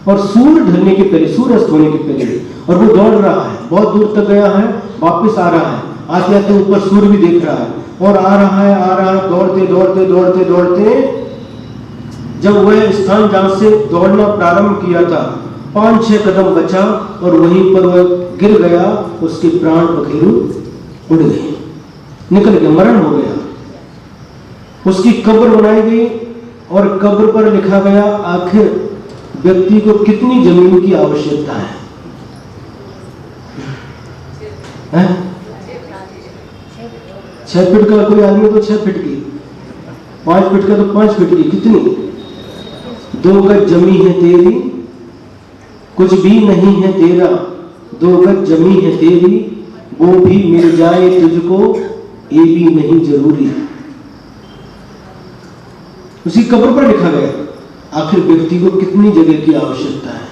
और सूर्य ढलने के पहले, सूर्य अस्त होने के पहले। और वो दौड़ रहा है, बहुत दूर तक गया है, वापस आ रहा है, आते आते ऊपर सूर्य भी देख रहा है और आ रहा है, दौड़ते दौड़ते दौड़ते दौड़ते जब वह स्थान जहां से दौड़ना प्रारंभ किया था 5-6 कदम बचा और वहीं पर वह गिर गया। उसके प्राण पखेरु उड़ गए, निकल गया, मरण हो गया। उसकी कब्र बनाई गई और कब्र पर लिखा गया आखिर व्यक्ति को कितनी जमीन की आवश्यकता है? 6 फीट का कोई आदमी तो 6 फीट की, 5 फीट का तो 5 फीट की, कितनी? 2 गज जमी है तेरी, कुछ भी नहीं है तेरा, 2 गज जमी है तेरी, वो भी मिल जाए तुझको, ये भी नहीं जरूरी। उसी कब्र पर लिखा गया आखिर व्यक्ति को कितनी जगह की आवश्यकता है।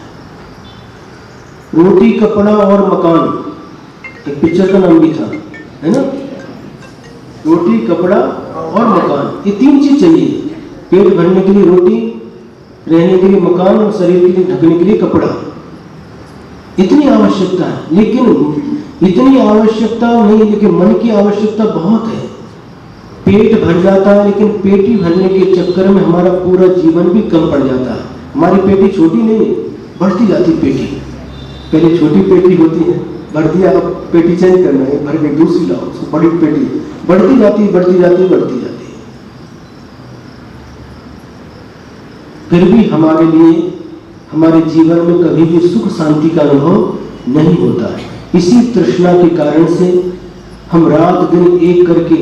रोटी, कपड़ा और मकान, एक पिक्चर का नाम भी था, है ना? रोटी, कपड़ा और मकान, ये 3 चीज चाहिए। पेट भरने के लिए रोटी, रहने के लिए मकान और शरीर के लिए ढकने के लिए कपड़ा। इतनी आवश्यकता है, लेकिन इतनी आवश्यकता नहीं, लेकिन मन की आवश्यकता बहुत है। पेट भर जाता है, लेकिन पेटी भरने के चक्कर में हमारा पूरा जीवन भी कम पड़ जाता है। हमारी पेटी छोटी नहीं, बढ़ती जाती पेटी। पहले छोटी पेटी होती है, भर दिया, अब पेटी चेंज करना है, भर के दूसरी लाओ, उसको बड़ी पेटी, बढ़ती जाती बढ़ती जाती बढ़ती जाती। फिर भी हमारे लिए, हमारे जीवन में कभी भी सुख शांति का अनुभव नहीं होता है। इसी तृष्णा के कारण से हम रात दिन एक करके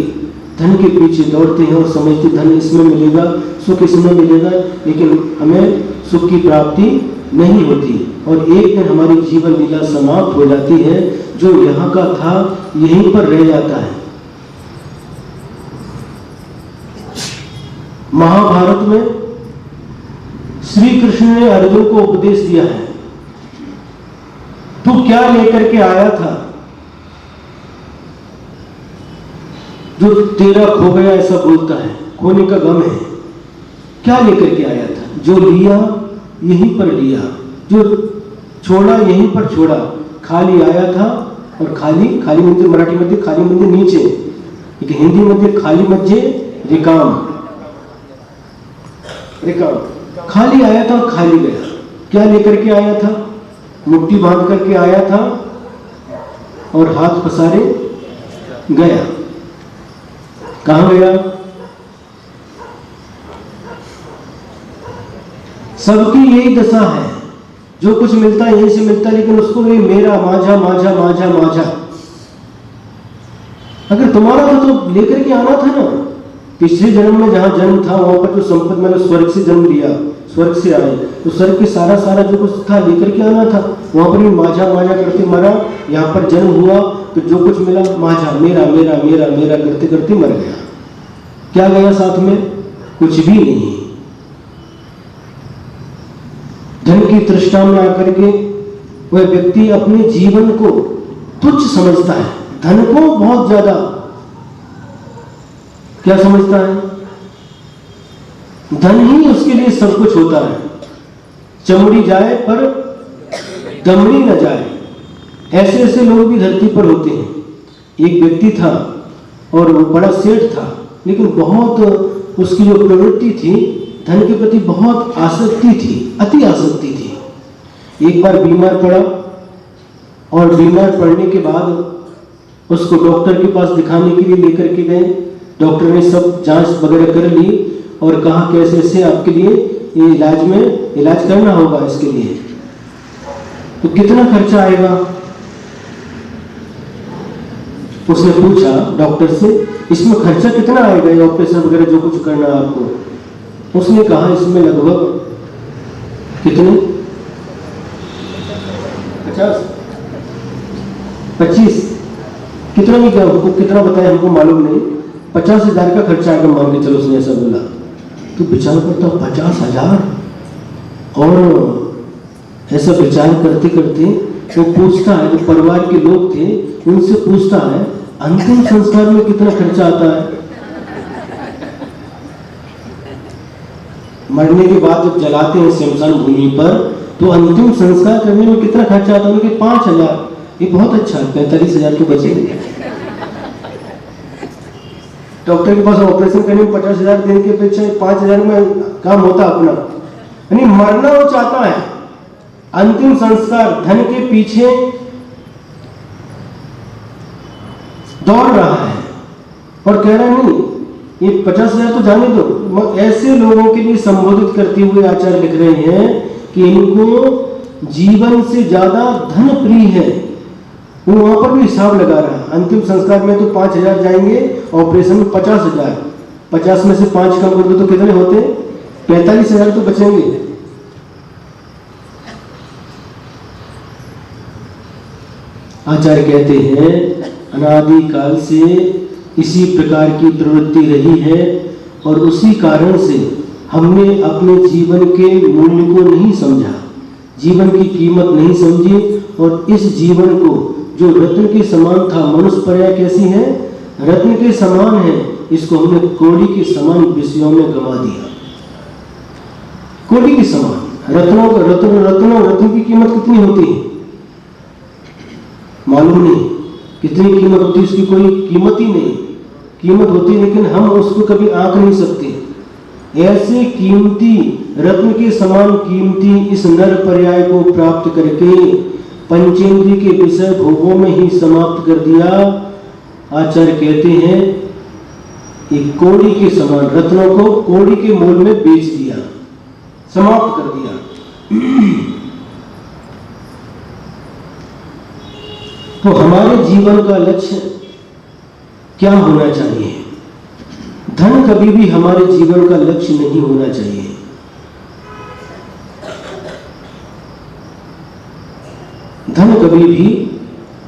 धन के पीछे दौड़ते हैं और समझते धन इसमें मिलेगा, सुख इसमें मिलेगा, लेकिन हमें सुख की प्राप्ति नहीं होती और एक दिन हमारी जीवन लीला समाप्त हो जाती है। जो यहाँ का था यहीं पर रह जाता है। महाभारत में श्री कृष्ण ने अर्जुन को उपदेश दिया है, तू क्या लेकर के आया था जो तेरा खो गया, ऐसा बोलता है, खोने का गम है। क्या लेकर के आया था? जो लिया यहीं पर लिया, जो छोड़ा यहीं पर छोड़ा। खाली आया था और खाली, खाली मंदिर मराठी मध्ये खाली मंदिर नीचे, लेकिन हिंदी मध्ये खाली म्हणजे रिकाम, रिकाम। खाली आया था और खाली गया। क्या लेकर के आया था? मुट्ठी बांध करके आया था और हाथ पसारे गया। कहां गया? सबकी यही दशा है, जो कुछ मिलता है यहीं से मिलता है, लेकिन उसको ये मेरा, माझा माझा माझा माझा। अगर तुम्हारा था तो लेकर के आना था ना। पिछले जन्म में जहां जन्म था वहां पर जो संपत्ति, मैंने स्वर्ग से जन्म लिया, स्वर्ग से आए, तो स्वर्ग के सारा जो कुछ था लेकर के आना था। वहां पर भी माझा माझा करते मरा, यहाँ पर जन्म हुआ तो जो कुछ मिला माझा, मेरा मेरा मेरा मेरा करते करते मर गया। क्या गया साथ में? कुछ भी नहीं। धन की तृष्णा में आकर के वह व्यक्ति अपने जीवन को तुच्छ समझता है, धन को बहुत ज्यादा क्या समझता है? धन ही उसके लिए सब कुछ होता है। चमड़ी जाए पर दमड़ी न जाए, ऐसे ऐसे लोग भी धरती पर होते हैं। एक व्यक्ति था और वो बड़ा सेठ था, लेकिन बहुत उसकी जो प्रवृत्ति थी धन के प्रति बहुत आसक्ति थी, अति आसक्ति थी। एक बार बीमार पड़ा और बीमार पड़ने के बाद उसको डॉक्टर के पास दिखाने के लिए लेकर के गए। डॉक्टर ने सब जांच वगैरह कर ली और कहा कैसे ऐसे आपके लिए ये इलाज करना होगा, इसके लिए तो कितना खर्चा आएगा? उसने पूछा डॉक्टर से, इसमें खर्चा कितना आएगा, ये ऑपरेशन वगैरह जो कुछ करना है आपको? उसने कहा इसमें लगभग कितने 50 कितना भी, क्या हमको कितना बताया हमको मालूम नहीं, 50,000 का खर्चा आएगा मान के चलो। उसने ऐसा बोला तो विचार करता 50,000 और ऐसा विचार करते करते वो पूछता है, जो परिवार के लोग थे उनसे पूछता है, अंतिम संस्कार में कितना खर्चा आता है? मरने के बाद जब जलाते हैं शमशान भूमि पर, तो अंतिम संस्कार करने में कितना खर्चा आता है? उनके 5,000। ये बहुत अच्छा है, 45,000 तो बचेंगे। डॉक्टर के पास ऑपरेशन करने में 50,000 देने के अपेक्षा 5,000 में काम होता अपना। यानी मरना वो चाहता है, अंतिम संस्कार धन के पीछे दौड़ रहा है और कह रहा नहीं ये 50,000 तो जाने दो। ऐसे लोगों के लिए संबोधित करते हुए आचार्य लिख रहे हैं कि इनको जीवन से ज्यादा धन प्रिय है। वो वहां पर भी हिसाब लगा रहा है, अंतिम संस्कार में तो 5,000 जाएंगे, ऑपरेशन में 50,000, 50 में से 5 कम कर दो तो कितने होते? 45,000 तो बचेंगे। आचार्य कहते हैं अनादि काल से इसी प्रकार की प्रवृत्ति रही है और उसी कारण से हमने अपने जीवन के मूल्य को नहीं समझा, जीवन की कीमत नहीं समझी और इस जीवन को जो रत्न के समान था, मनुष्य पर्याय कैसी है? रत्न के समान है, इसको हमने कोड़ी के समान विषयों में गंवा दिया। कोड़ी के समान रत्नों का रत्न की कीमत कितनी होती है मालूम नहीं, कितनी कीमत होती है उसकी कोई कीमत ही नहीं, कीमत होती है लेकिन हम उसको कभी आंक नहीं सकते। ऐसे कीमती रत्न के समान कीमती इस नर पर्याय को प्राप्त करके पंचेंद्रिय के विषय भोगों में ही समाप्त कर दिया। आचार्य कहते हैं एक कोड़ी के समान रत्नों को कोड़ी के मोल में बेच दिया, समाप्त कर दिया। तो हमारे जीवन का लक्ष्य क्या होना चाहिए? धन कभी भी हमारे जीवन का लक्ष्य नहीं होना चाहिए। धन कभी भी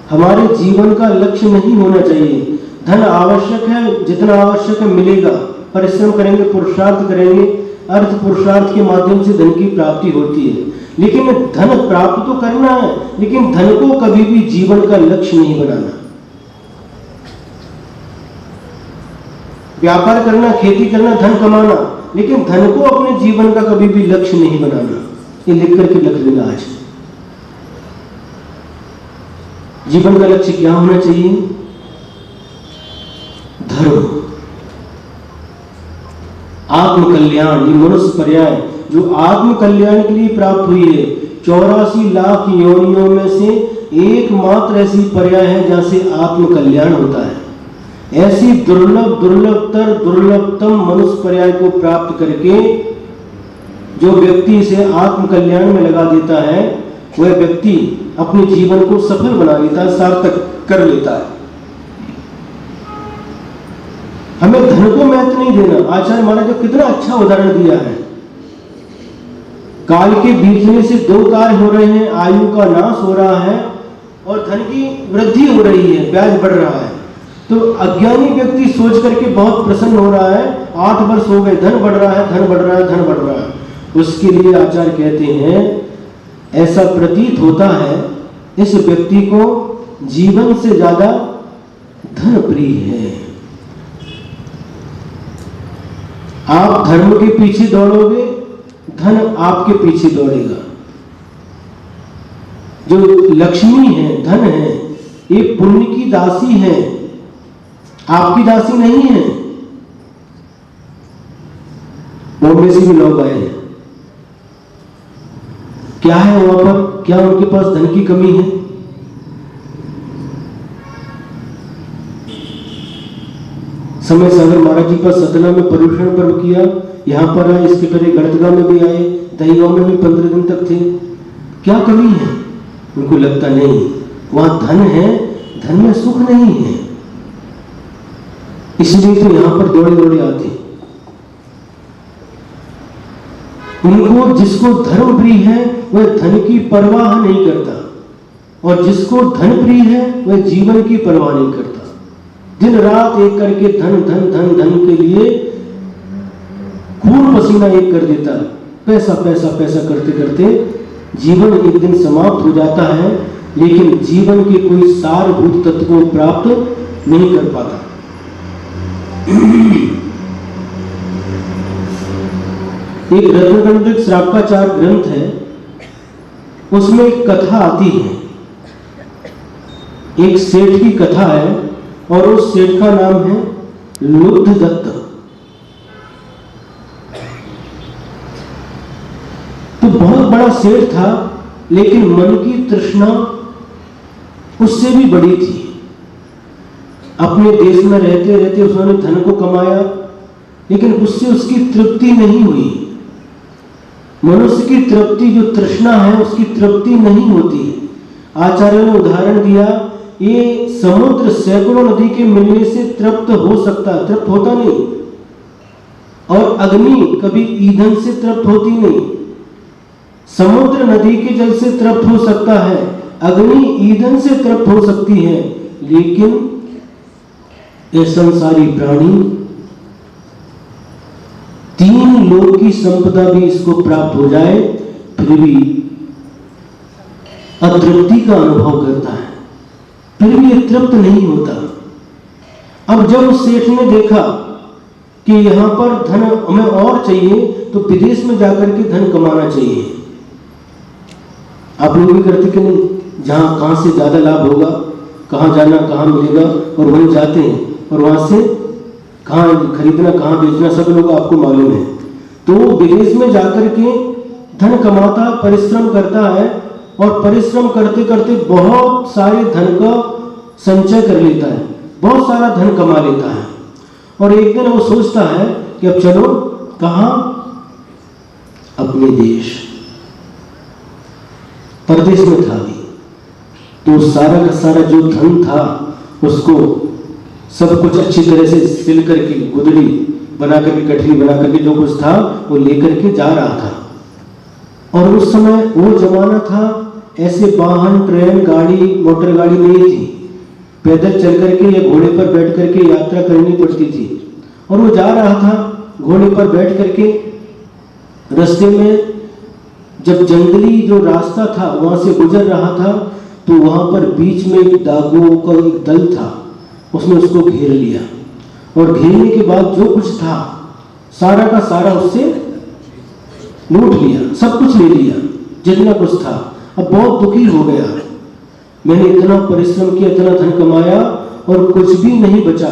हमारे जीवन का लक्ष्य नहीं होना चाहिए। धन आवश्यक है, जितना आवश्यक है मिलेगा, परिश्रम करेंगे, पुरुषार्थ करेंगे, अर्थ पुरुषार्थ के माध्यम से धन की प्राप्ति होती है। लेकिन धन प्राप्त तो करना है, लेकिन धन को कभी भी जीवन का लक्ष्य नहीं बनाना। व्यापार करना, खेती करना, धन कमाना, लेकिन धन को अपने जीवन का कभी भी लक्ष्य नहीं बनाना। ये लिख करके रख देना आज। जीवन का लक्ष्य क्या होना चाहिए? धर्म, आत्मकल्याण। ये मनुष्य पर्याय जो आत्म कल्याण के लिए प्राप्त हुई है, 84 लाख योनियों में से एकमात्र ऐसी पर्याय है जहां से आत्म कल्याण होता है। ऐसी दुर्लभतम मनुष्य पर्याय को प्राप्त करके जो व्यक्ति इसे आत्म कल्याण में लगा देता है, वह व्यक्ति अपने जीवन को सफल बना लेता है, सार्थक कर लेता है। हमें धन को महत्व नहीं देना। आचार्य महाराज ने कितना अच्छा उदाहरण दिया है। काल के बीतने से 2 कार्य हो रहे हैं, आयु का नाश हो रहा है और धन की वृद्धि हो रही है, ब्याज बढ़ रहा है। तो अज्ञानी व्यक्ति सोच करके बहुत प्रसन्न हो रहा है, 8 वर्ष हो गए, धन बढ़ रहा है, धन बढ़ रहा है, धन बढ़ रहा है। उसके लिए आचार्य कहते हैं ऐसा प्रतीत होता है इस व्यक्ति को जीवन से ज्यादा धन प्रिय है। आप धर्म के पीछे दौड़ोगे, धन आपके पीछे दौड़ेगा। जो लक्ष्मी है, धन है, ये पुण्य की दासी है, आपकी दासी नहीं है। बॉम्बे से भी लोग आए हैं, क्या है वहां पर? क्या उनके पास धन की कमी है? समय सागर महाराज जी पर सतना में पर्यूषण पर्व किया, यहाँ पर आए, इसके पहले गढ़तगा में भी आए, दहीगांव में भी 15 दिन तक थे। क्या कमी है? उनको लगता नहीं वहां धन है, धन में सुख नहीं है, इसलिए तो यहां पर दौड़े दौड़े आते। उनको जिसको धर्म प्रिय है वह धन की परवाह नहीं करता, और जिसको धन प्रिय है वह जीवन की परवाह नहीं करता। दिन रात एक करके धन धन धन धन के लिए खून पसीना एक कर देता है। पैसा पैसा पैसा करते करते जीवन एक दिन समाप्त हो जाता है, लेकिन जीवन के कोई सारभूत तत्व को प्राप्त नहीं कर पाता। एक रत्नगंधक श्रावकाचार ग्रंथ है, उसमें एक कथा आती है। एक सेठ की कथा है और उस सेठ का नाम है लुब्ध दत्त। तो बहुत बड़ा सेठ था, लेकिन मन की तृष्णा उससे भी बड़ी थी। अपने देश में रहते रहते उसने धन को कमाया, लेकिन उससे उसकी तृप्ति नहीं हुई। मनुष्य की तृप्ति, जो तृष्णा है, उसकी तृप्ति नहीं होती। आचार्य ने उदाहरण दिया, ये समुद्र सैकड़ों नदी के मिलने से तृप्त हो सकता है, तृप्त होता नहीं। और अग्नि कभी ईंधन से तृप्त होती नहीं। समुद्र नदी के जल से तृप्त हो सकता है, अग्नि ईंधन से तृप्त हो सकती है, लेकिन ये संसारी प्राणी तीन लोक की संपदा भी इसको प्राप्त हो जाए, फिर भी अतृप्ति का अनुभव करता है, फिर भी ये तृप्त नहीं होता। अब जब उस सेठ ने देखा कि यहां पर धन हमें और चाहिए, तो विदेश में जाकर के धन कमाना चाहिए। आप लोग भी करते कि नहीं? जहां कहां से ज्यादा लाभ होगा, कहां जाना, कहां मिलेगा, और वहीं जाते हैं, और वहां से कहां खरीदना, कहां बेचना, सब लोग आपको मालूम है। तो विदेश में जाकर के धन कमाता, परिश्रम करता है, और परिश्रम करते करते बहुत सारे धन का संचय कर लेता है, बहुत सारा धन कमा लेता है। और एक दिन वो सोचता है कि अब चलो, कहां? अपने देश, परदेश में था अभी। तो सारा का सारा जो धन था, उसको सब कुछ अच्छी तरह से सिल करके, गुदड़ी बना करके, गठरी बना करके, जो कुछ था वो लेकर के जा रहा था। और उस समय वो जमाना था, ऐसे वाहन, ट्रेन, गाड़ी, मोटर गाड़ी नहीं थी। पैदल चल करके या घोड़े पर बैठ करके यात्रा करनी पड़ती थी। और वो जा रहा था घोड़े पर बैठ करके। रास्ते में जब जंगली जो रास्ता था वहां से गुजर रहा था, तो वहां पर बीच में एक डाकुओं का एक दल था, उसने उसको घेर लिया। और घेरने के बाद जो कुछ था सारा का सारा उससे लूट लिया, सब कुछ ले लिया जितना कुछ था। अब बहुत दुखी हो गया, मैंने इतना परिश्रम किया, इतना धन कमाया, और कुछ भी नहीं बचा,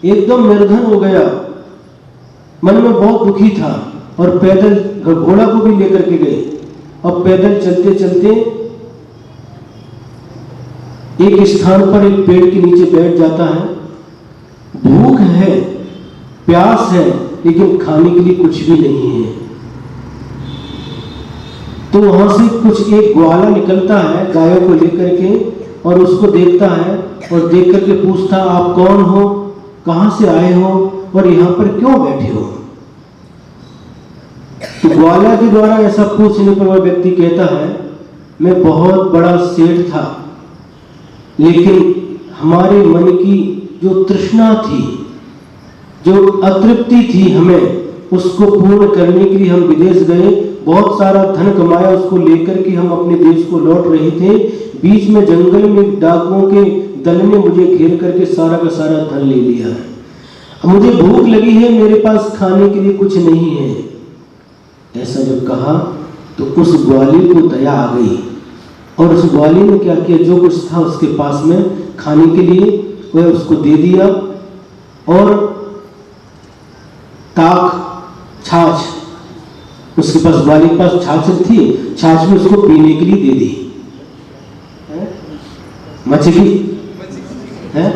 एकदम निर्धन हो गया। मन में बहुत दुखी था, और पैदल घोड़ा को भी लेकर के गए। अब पैदल चलते चलते एक स्थान पर एक पेड़ के नीचे बैठ जाता है। भूख है, प्यास है, लेकिन खाने के लिए कुछ भी नहीं है। तो वहां से कुछ एक ग्वाला निकलता है गायों को लेकर के, और उसको देखता है, और देख करके पूछता, आप कौन हो, कहां से आए हो, और यहां पर क्यों बैठे हो? तो ग्वाला के द्वारा ऐसा पूछने पर वह व्यक्ति कहता है, मैं बहुत बड़ा सेठ था, लेकिन हमारे मन की जो तृष्णा थी, जो अतृप्ति थी हमें, उसको पूर्ण करने के लिए हम विदेश गए, बहुत सारा धन कमाया, उसको लेकर के हम अपने देश को लौट रहे थे। बीच में जंगल में डाकुओं के दल ने मुझे घेर करके सारा का सारा धन ले लिया है। मुझे भूख लगी है, मेरे पास खाने के लिए कुछ नहीं है। ऐसा जब कहा तो उस ग्वाले को दया आ गई, और उस ग्वाले ने क्या किया, जो कुछ था उसके पास में खाने के लिए वह उसको दे दिया, और ताक, छाछ, उसके पास, ग्वाले के पास छाछ थी, छाछ में उसको पीने के लिए दे दी। मजगी है,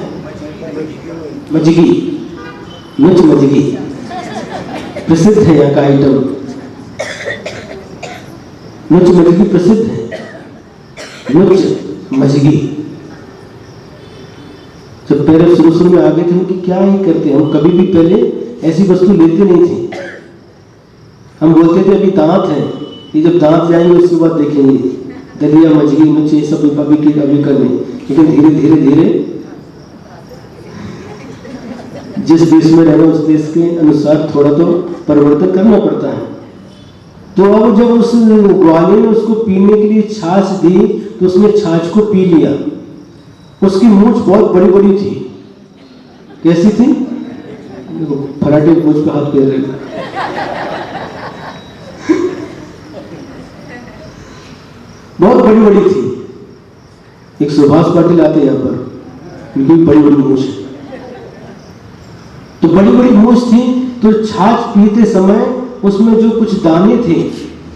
मजगी, नुच मजगी प्रसिद्ध है यहाँ का आइटम। नुच मजगी प्रसिद्ध है, नुच मजगी। जब पहले शुरू में आ गए थे, उनकी क्या ही करते, हम कभी भी पहले ऐसी वस्तु लेते नहीं थे। हम बोलते थे अभी दांत है, ये जब दांत जाएंगे उसके बाद देखेंगे, दलिया, मजगी, नुच, ये सब अभी करने। लेकिन धीरे धीरे धीरे जिस देश में रहना, उस देश के अनुसार थोड़ा तो परिवर्तन करना पड़ता है। तो अब जब उस ग्वाले ने उसको पीने के लिए छाछ दी तो उसने छाछ को पी लिया। उसकी मूंछ बहुत बड़ी बड़ी थी। कैसी थी? फराटे मूंछ पे हाथ फेर रहे। बहुत बड़ी बड़ी थी। एक सुभाष पाटिल आते यहाँ पर, उनकी बड़ी बड़ी मूंछ है। तो बड़ी बड़ी मूंछ थी, तो छाछ पीते समय उसमें जो कुछ दाने थे,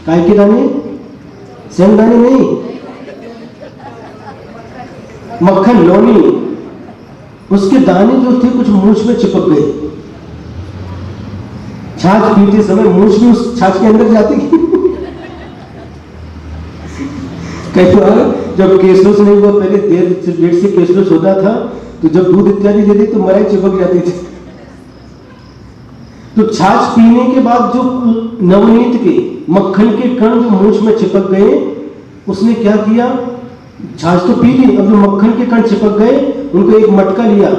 काय के दाने? सेंग दाने नहीं, मक्खन लोनी, उसके दाने जो थे कुछ मूंछ में चिपक गए। छाछ पीते समय मूंछ भी उस छाछ के अंदर जाती थी। कई बार जब केसलोस नहीं हुआ, पहले देर से केसलोस होता था, तो जब दूध इत्यादि देते तो मलाई चिपक जाती थी। तो छाछ पीने के बाद जो नवनीत के मक्खन के कण जो मूंछ में चिपक गए, उसने क्या किया? छाछ तो पी ली, अब जो मक्खन के कण चिपक गए उनको एक मटका लिया,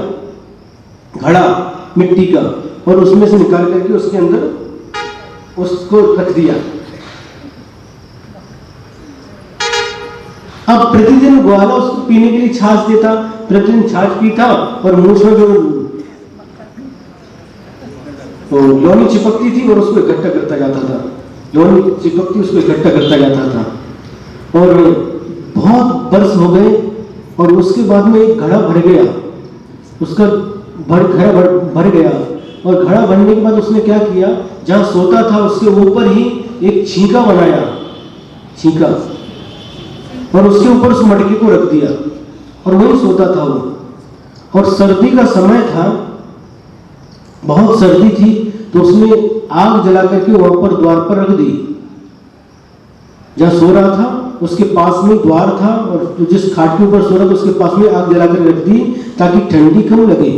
घड़ा मिट्टी का, और उसमें से निकाल करके उसके अंदर उसको रख दिया। अब प्रतिदिन ग्वाला उसको पीने के लिए छाछ देता, प्रतिदिन छाछ पीता और मूंछ में जो लोनी चिपकती थी और उसको इकट्ठा करता जाता था। लोनी चिपकती उसको इकट्ठा करता जाता था। और बहुत बरस हो गए और उसके बाद में एक घड़ा भर गया, उसका घड़ा भर गया। और घड़ा भरने के बाद उसने क्या किया? जहां सोता था उसके ऊपर ही एक छींका बनाया, छींका, और उसके ऊपर उस मटके को रख दिया और वहीं सोता था वो। और सर्दी का समय था, बहुत सर्दी थी, तो उसने आग जला करके वहां पर द्वार पर रख दी। जहां सो रहा था उसके पास में द्वार था, और जिस खाट के ऊपर सो रहा था उसके पास में आग जला कर रख दी ताकि ठंडी कम लगे।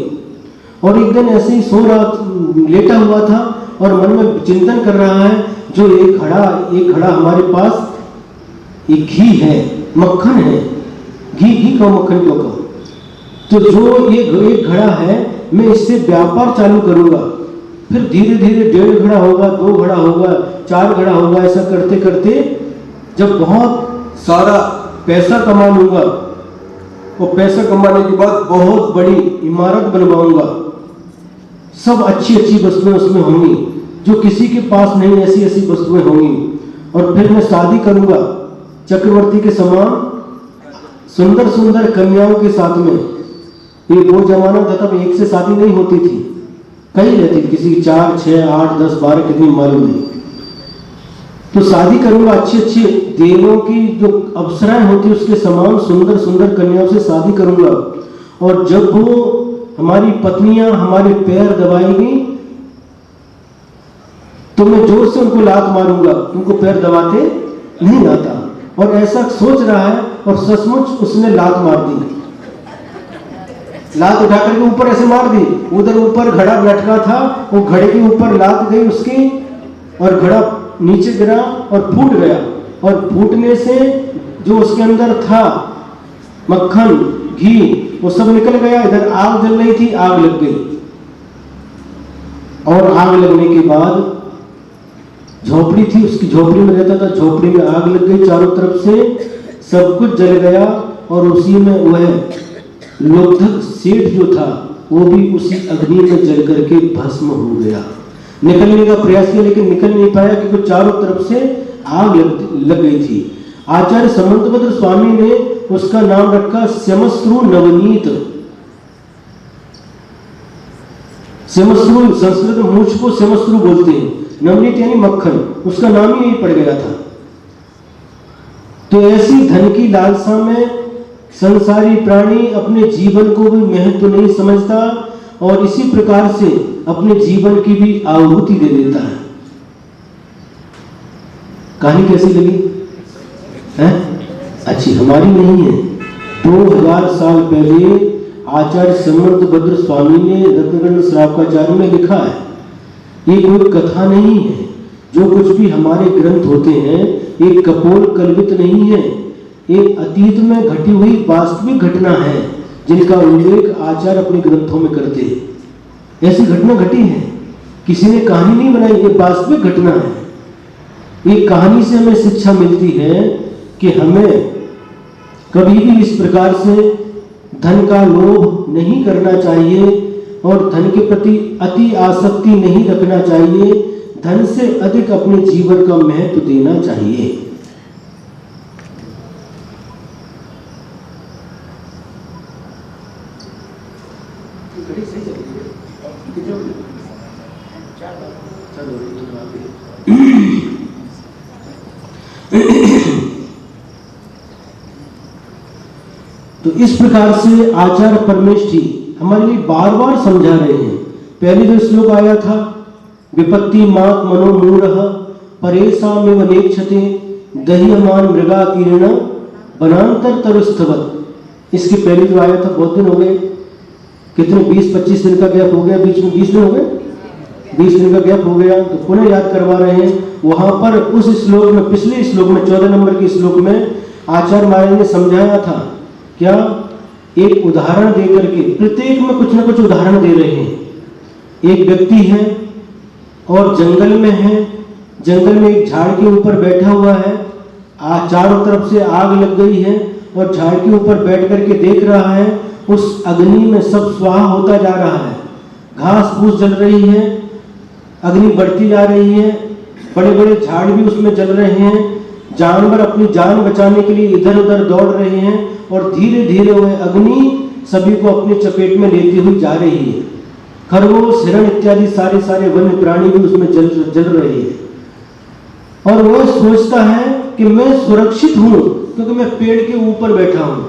और एक दिन ऐसे ही सो रहा, लेटा हुआ था और मन में चिंतन कर रहा है, जो एक घड़ा हमारे पास एक घी है, मक्खन है, घी का मक्खन क्यों कहो, तो जो ये एक घड़ा है, मैं इससे व्यापार चालू करूंगा। फिर धीरे धीरे 1.5 घड़ा होगा, 2 घड़ा होगा, 4 घड़ा होगा। ऐसा करते करते जब बहुत सारा पैसा कमा लूंगा, और पैसा कमाने के बाद बहुत बड़ी इमारत बनवाऊंगा, सब अच्छी अच्छी वस्तुएं उसमें होंगी जो किसी के पास नहीं, ऐसी ऐसी वस्तुएं होंगी। और फिर मैं शादी करूंगा चक्रवर्ती के समान सुंदर सुंदर कन्याओं के साथ में। ये वो जमाना था तब एक से शादी नहीं होती थी, कई रहती थी, किसी की 4, 6, 8, 10, 12 कितनी मालूम नहीं। तो शादी करूंगा, अच्छी अच्छी देवों की जो अप्सराएं होती उसके समान सुंदर सुंदर कन्याओं से शादी करूंगा। और जब वो हमारी पत्नियां हमारे पैर दबाएंगी तो मैं जोर से उनको लात मारूंगा, उनको पैर दबाते नहीं आता। और ऐसा सोच रहा है और सचमुच उसने लात मार दी, लात उठा करके ऊपर ऐसे मार दी। उधर ऊपर घड़ा लटका था, वो घड़े के ऊपर लात गई उसकी और घड़ा नीचे गिरा और फूट गया। और फूटने से जो उसके अंदर था मक्खन, घी, वो सब निकल गया। इधर आग जल रही थी, आग लग गई। और आग लगने के बाद झोपड़ी थी, उसकी झोपड़ी में रहता था, झोपड़ी में आग लग गई, चारों तरफ से सब कुछ जल गया। और उसी में वह लोकधक सेठ जो था वो भी उसी अग्नि में जल करके भस्म हो गया। निकलने का प्रयास किया लेकिन निकल नहीं पाया क्योंकि चारों तरफ से आग लग गई थी। आचार्य समंतभद्र स्वामी ने उसका नाम रखा श्यमश्रु नवनीत। श्यमश्रु संस्कृत में मूछ को श्यमश्रु बोलते हैं, नवनीत यानी मक्खन, उसका नाम ही यही पड़ गया था। तो ऐसी धन की लालसा में संसारी प्राणी अपने जीवन को भी महत्व नहीं समझता और इसी प्रकार से अपने जीवन की भी आहुति दे देता है। कहानी कैसी लगी है? अच्छी हमारी नहीं है। 2000 साल पहले आचार्य समंतभद्र स्वामी ने रत्नगंध श्रावकाचार्य में लिखा है। ये कोई कथा नहीं है। जो कुछ भी हमारे ग्रंथ होते हैं एक कपोल कल्पित नहीं है, एक अतीत में घटी हुई वास्तविक घटना है जिनका उल्लेख आचार्य अपने ग्रंथों में करते हैं। ऐसी घटना घटी है, किसी ने कहानी नहीं बनाई, ये वास्तविक घटना है। ये कहानी से हमें शिक्षा मिलती है कि हमें कभी भी इस प्रकार से धन का लोभ नहीं करना चाहिए और धन के प्रति अति आसक्ति नहीं रखना चाहिए। धन से अधिक अपने जीवन का महत्व देना चाहिए। तो इस प्रकार से आचार्य परमेष्ठी हमारे लिए बार बार समझा रहे हैं। पहले जो श्लोक आया था, विपत्ति मात मनो मूढ़ परेशामेव नेक्षते दह्यमान मृगा कीर्ण वनांतर तरुस्तवत्। इसके पहले जो आया था, बहुत दिन हो गए, कितने 20-25 दिन का गैप हो गया, बीच में 20 दिन हो गए, 20 दिन का गैप हो गया, तो पुनः याद करवा रहे हैं। वहां पर उस श्लोक में, पिछले श्लोक में 14 नंबर के श्लोक में आचार्य महाराज ने समझाया था क्या, एक उदाहरण दे करके, प्रत्येक में कुछ ना कुछ उदाहरण दे रहे हैं। एक व्यक्ति है और जंगल में है, जंगल में एक झाड़ के ऊपर बैठा हुआ है, चारों तरफ से आग लग गई है और झाड़ के ऊपर बैठ करके देख रहा है, उस अग्नि में सब स्वाहा होता जा रहा है, घास फूस जल रही है, अग्नि बढ़ती जा रही है, बड़े बड़े झाड़ भी उसमें जल रहे हैं, जानवर अपनी जान बचाने के लिए इधर उधर दौड़ रहे हैं और धीरे धीरे वह अग्नि सभी को अपनी चपेट में लेती हुई जा रही है। खरगोश, हिरण इत्यादि सारे वन्य प्राणी भी उसमें जल रहे हैं और वह सोचता है कि मैं सुरक्षित हूं क्योंकि मैं पेड़ के ऊपर बैठा हूं।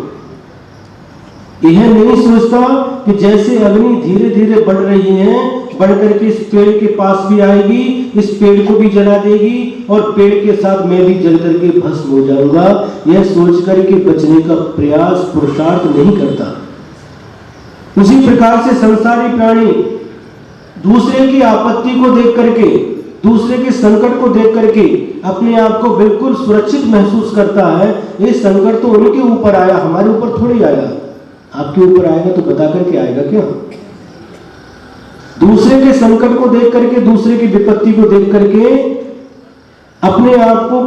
यह नहीं सोचता कि जैसे अग्नि धीरे धीरे बढ़ रही है, बढ़ करके इस पेड़ के पास भी आएगी, इस पेड़ को भी जला देगी और पेड़ के साथ मैं भी जल करके भस्म हो जाऊंगा। यह सोच करके बचने का प्रयास, पुरुषार्थ नहीं करता। उसी प्रकार से संसारी प्राणी दूसरे की आपत्ति को देख करके, दूसरे के संकट को देख करके अपने आप को बिल्कुल सुरक्षित महसूस करता है। ये संकट तो उनके ऊपर आया, हमारे ऊपर थोड़ी आया। आपके ऊपर आएगा तो बता करके आएगा क्या? दूसरे के संकट को देख करके, दूसरे की विपत्ति को देख करके अपने आप को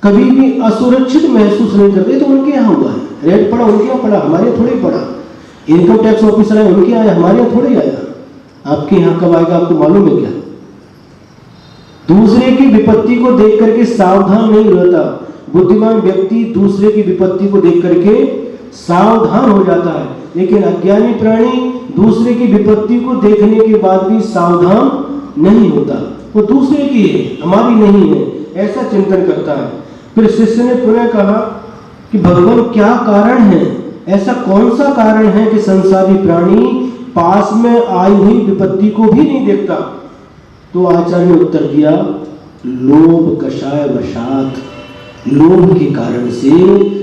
कभी भी असुरक्षित महसूस नहीं करते। तो उनके यहाँ हुआ है, रेट पड़ा उनके यहाँ पड़ा, हमारे यहाँ थोड़ी पड़ा। इनकम टैक्स ऑफिसर है, उनके आया, हमारे यहाँ थोड़ी आया। आपके यहाँ कब आएगा आपको मालूम है क्या? दूसरे की विपत्ति को देख करके सावधान नहीं रहता। बुद्धिमान व्यक्ति दूसरे की विपत्ति को देख करके सावधान हो जाता है, लेकिन अज्ञानी प्राणी दूसरे की विपत्ति को देखने के बाद भी सावधान नहीं होता। वो दूसरे की है, हमारी नहीं है, ऐसा चिंतन करता है। फिर शिष्य ने पुनः कहा कि भगवान क्या कारण है, ऐसा कौन सा कारण है कि संसारी प्राणी पास में आई हुई विपत्ति को भी नहीं देखता? तो आचार्य ने उत्तर दिया, लोभ कषाय वशात। लोभ के कारण से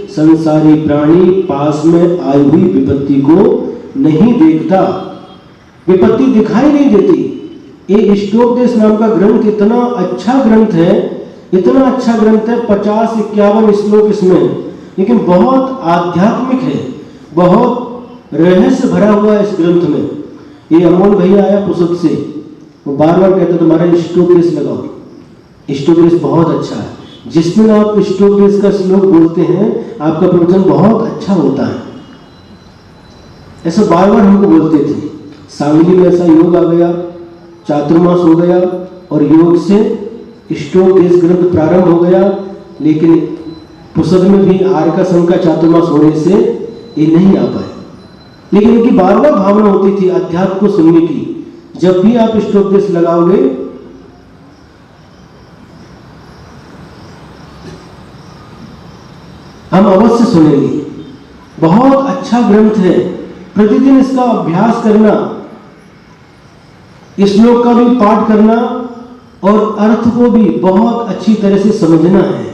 संसारी प्राणी पास में आई हुई विपत्ति को नहीं देखता, विपत्ति दिखाई नहीं देती। ये इष्टोपदेश नाम का ग्रंथ इतना अच्छा ग्रंथ है, इतना अच्छा ग्रंथ है, 50-51 श्लोक इसमें, लेकिन बहुत आध्यात्मिक है, बहुत रहस्य भरा हुआ है इस ग्रंथ में। ये अमोल भैया आया पुसद से, वो बार बार कहता तुम्हारा इष्टोपदेश लगाओ, इष्टोपदेश बहुत अच्छा है। जिसमें आप इष्टोपदेश का श्लोक बोलते हैं आपका प्रवचन बहुत अच्छा होता है, ऐसा बार बार हमको बोलते थे। सांगली में ऐसा योग आ गया, चातुर्मास हो गया और योग से इष्टोपदेश ग्रंथ प्रारंभ हो गया, लेकिन पुसद में भी आर्य का संघ का चातुर्मास होने से ये नहीं आ पाए। लेकिन इनकी बार बार भावना होती थी अध्यात्म को सुनने की। जब भी आप इष्टोपदेश लगाओगे हम अवश्य सुनेंगे, बहुत अच्छा ग्रंथ है। प्रतिदिन इसका अभ्यास करना, श्लोक का भी पाठ करना और अर्थ को भी बहुत अच्छी तरह से समझना है।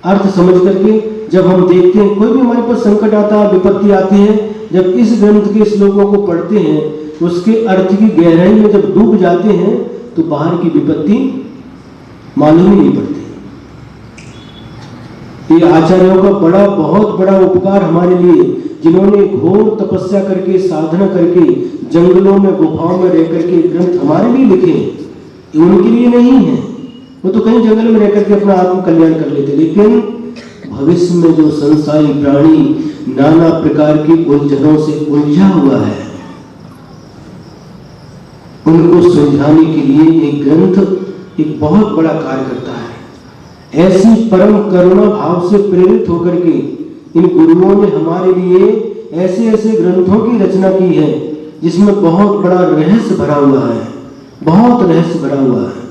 अर्थ समझ करके जब हम देखते हैं कोई भी हमारे पास संकट आता है, विपत्ति आती है, जब इस ग्रंथ के श्लोकों को पढ़ते हैं, उसके अर्थ की गहराई में जब डूब जाते हैं तो बाहर की विपत्ति मालूम ही नहीं पड़ती। ये आचार्यों का बहुत बड़ा उपकार हमारे लिए, जिन्होंने घोर तपस्या करके, साधना करके, जंगलों में गुफाओं में रह करके ग्रंथ हमारे लिए लिखे, उनके लिए नहीं है, वो तो कहीं जंगल में रहकर के अपना आत्म कल्याण कर लेते, लेकिन भविष्य में जो संसारी प्राणी नाना प्रकार की उलझनों से उलझा हुआ है, उनको सुलझाने के लिए एक ग्रंथ एक बहुत बड़ा कार्य करता है। ऐसी परम करुणा भाव से प्रेरित होकर के इन गुरुओं ने हमारे लिए ऐसे ऐसे ग्रंथों की रचना की है जिसमें बहुत बड़ा रहस्य भरा हुआ है, बहुत रहस्य भरा हुआ है।